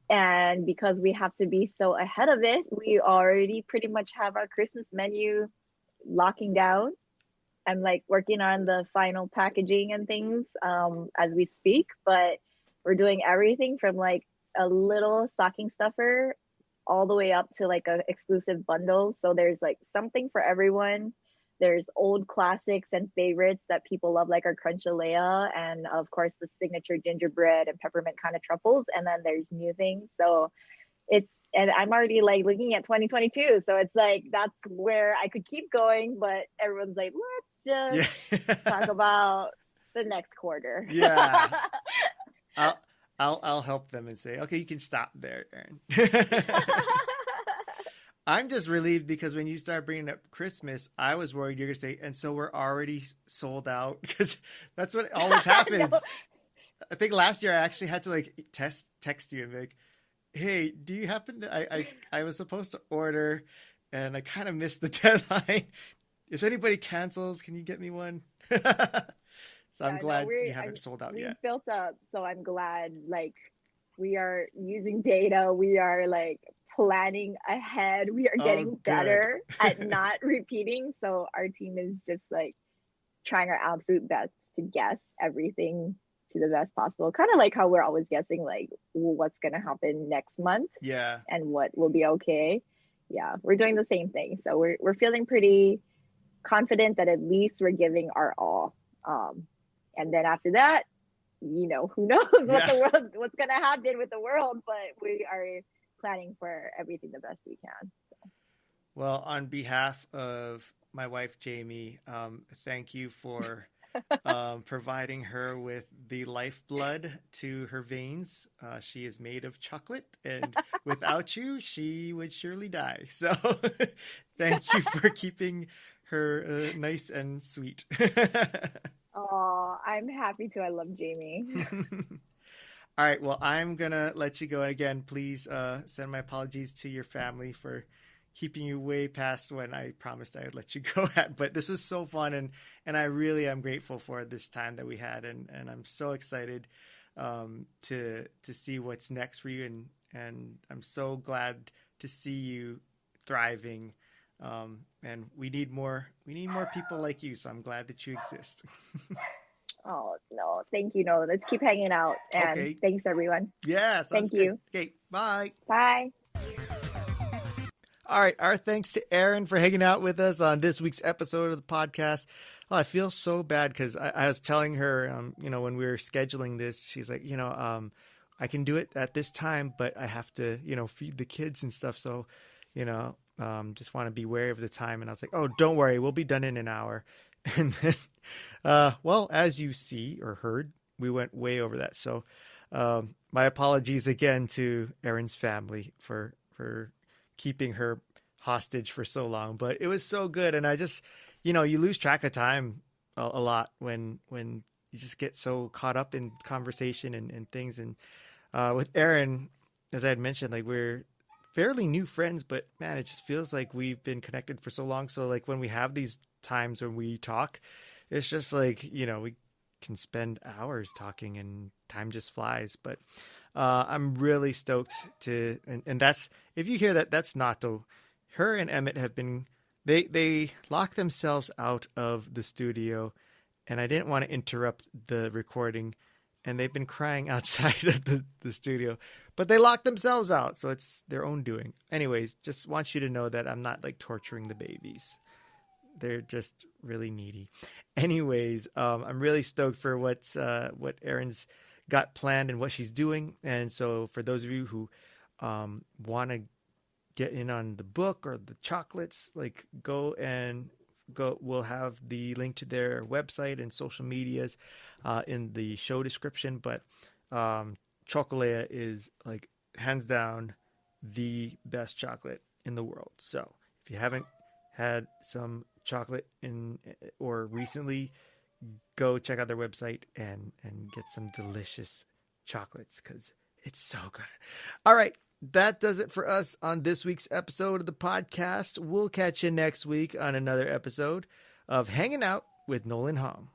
And because we have to be so ahead of it, we already pretty much have our Christmas menu locking down. I'm like working on the final packaging and things as we speak, but we're doing everything from like a little stocking stuffer all the way up to like a exclusive bundle. So there's like something for everyone. There's old classics and favorites that people love, like our Choco leʻa, and of course the signature gingerbread and peppermint kind of truffles. And then there's new things. So and I'm already like looking at 2022. So it's like, that's where I could keep going, but everyone's like, let's just talk about the next quarter. Yeah. I'll help them and say, okay, you can stop there, Erin. I'm just relieved because when you start bringing up Christmas, I was worried you're going to say, and so we're already sold out, because that's what always happens. I think last year I actually had to like text you and be like, hey, do you happen to, I was supposed to order and I kind of missed the deadline. If anybody cancels, can you get me one? So I'm glad you haven't sold out yet. We've built up, so I'm glad like we are using data. We are like planning ahead. We are getting better at not repeating. So our team is just like trying our absolute best to guess everything to the best possible. Kind of like how we're always guessing like what's going to happen next month. Yeah. And what will be okay. Yeah, we're doing the same thing. So we're feeling pretty confident that at least we're giving our all. And then after that, who knows what's going to happen with the world, but we are planning for everything the best we can. So. Well, on behalf of my wife, Jamie, thank you for providing her with the lifeblood to her veins. She is made of chocolate, and without you, she would surely die. So thank you for keeping her nice and sweet. Oh, I'm happy to. I love Jamie. All right. Well, I'm going to let you go. Again, please send my apologies to your family for keeping you way past when I promised I would let you go at. But this was so fun, and I really am grateful for this time that we had. And I'm so excited to see what's next for you. And I'm so glad to see you thriving. And we need more people like you. So I'm glad that you exist. Oh, no. Thank you. No, let's keep hanging out. And thanks, everyone. Yeah. Thank you. Okay. Bye. Bye. All right. Our thanks to Erin for hanging out with us on this week's episode of the podcast. Oh, I feel so bad because I was telling her, when we were scheduling this, she's like, I can do it at this time, but I have to, feed the kids and stuff. So, just want to be wary of the time. And I was like, oh, don't worry. We'll be done in an hour. And then, as you see or heard, we went way over that. So my apologies again to Erin's family for keeping her hostage for so long. But it was so good. And I just, you lose track of time a lot when you just get so caught up in conversation and things. And with Erin, as I had mentioned, like we're fairly new friends, but man, it just feels like we've been connected for so long. So like when we have these times when we talk. It's just like, we can spend hours talking and time just flies. But I'm really stoked and that's, if you hear that, that's Nato. Her and Emmett have been, they locked themselves out of the studio, and I didn't want to interrupt the recording, and they've been crying outside of the studio, but they locked themselves out, so it's their own doing. Anyways, just want you to know that I'm not like torturing the babies. They're just really needy. Anyways, I'm really stoked for what Erin's got planned and what she's doing. And so for those of you who want to get in on the book or the chocolates, like go. We'll have the link to their website and social medias in the show description. But Choco leʻa is like hands down the best chocolate in the world. So if you haven't had some chocolate or recently, go check out their website and get some delicious chocolates, because it's so good. All right. That does it for us on this week's episode of the podcast. We'll catch you next week on another episode of Hanging Out with Nolan Hong.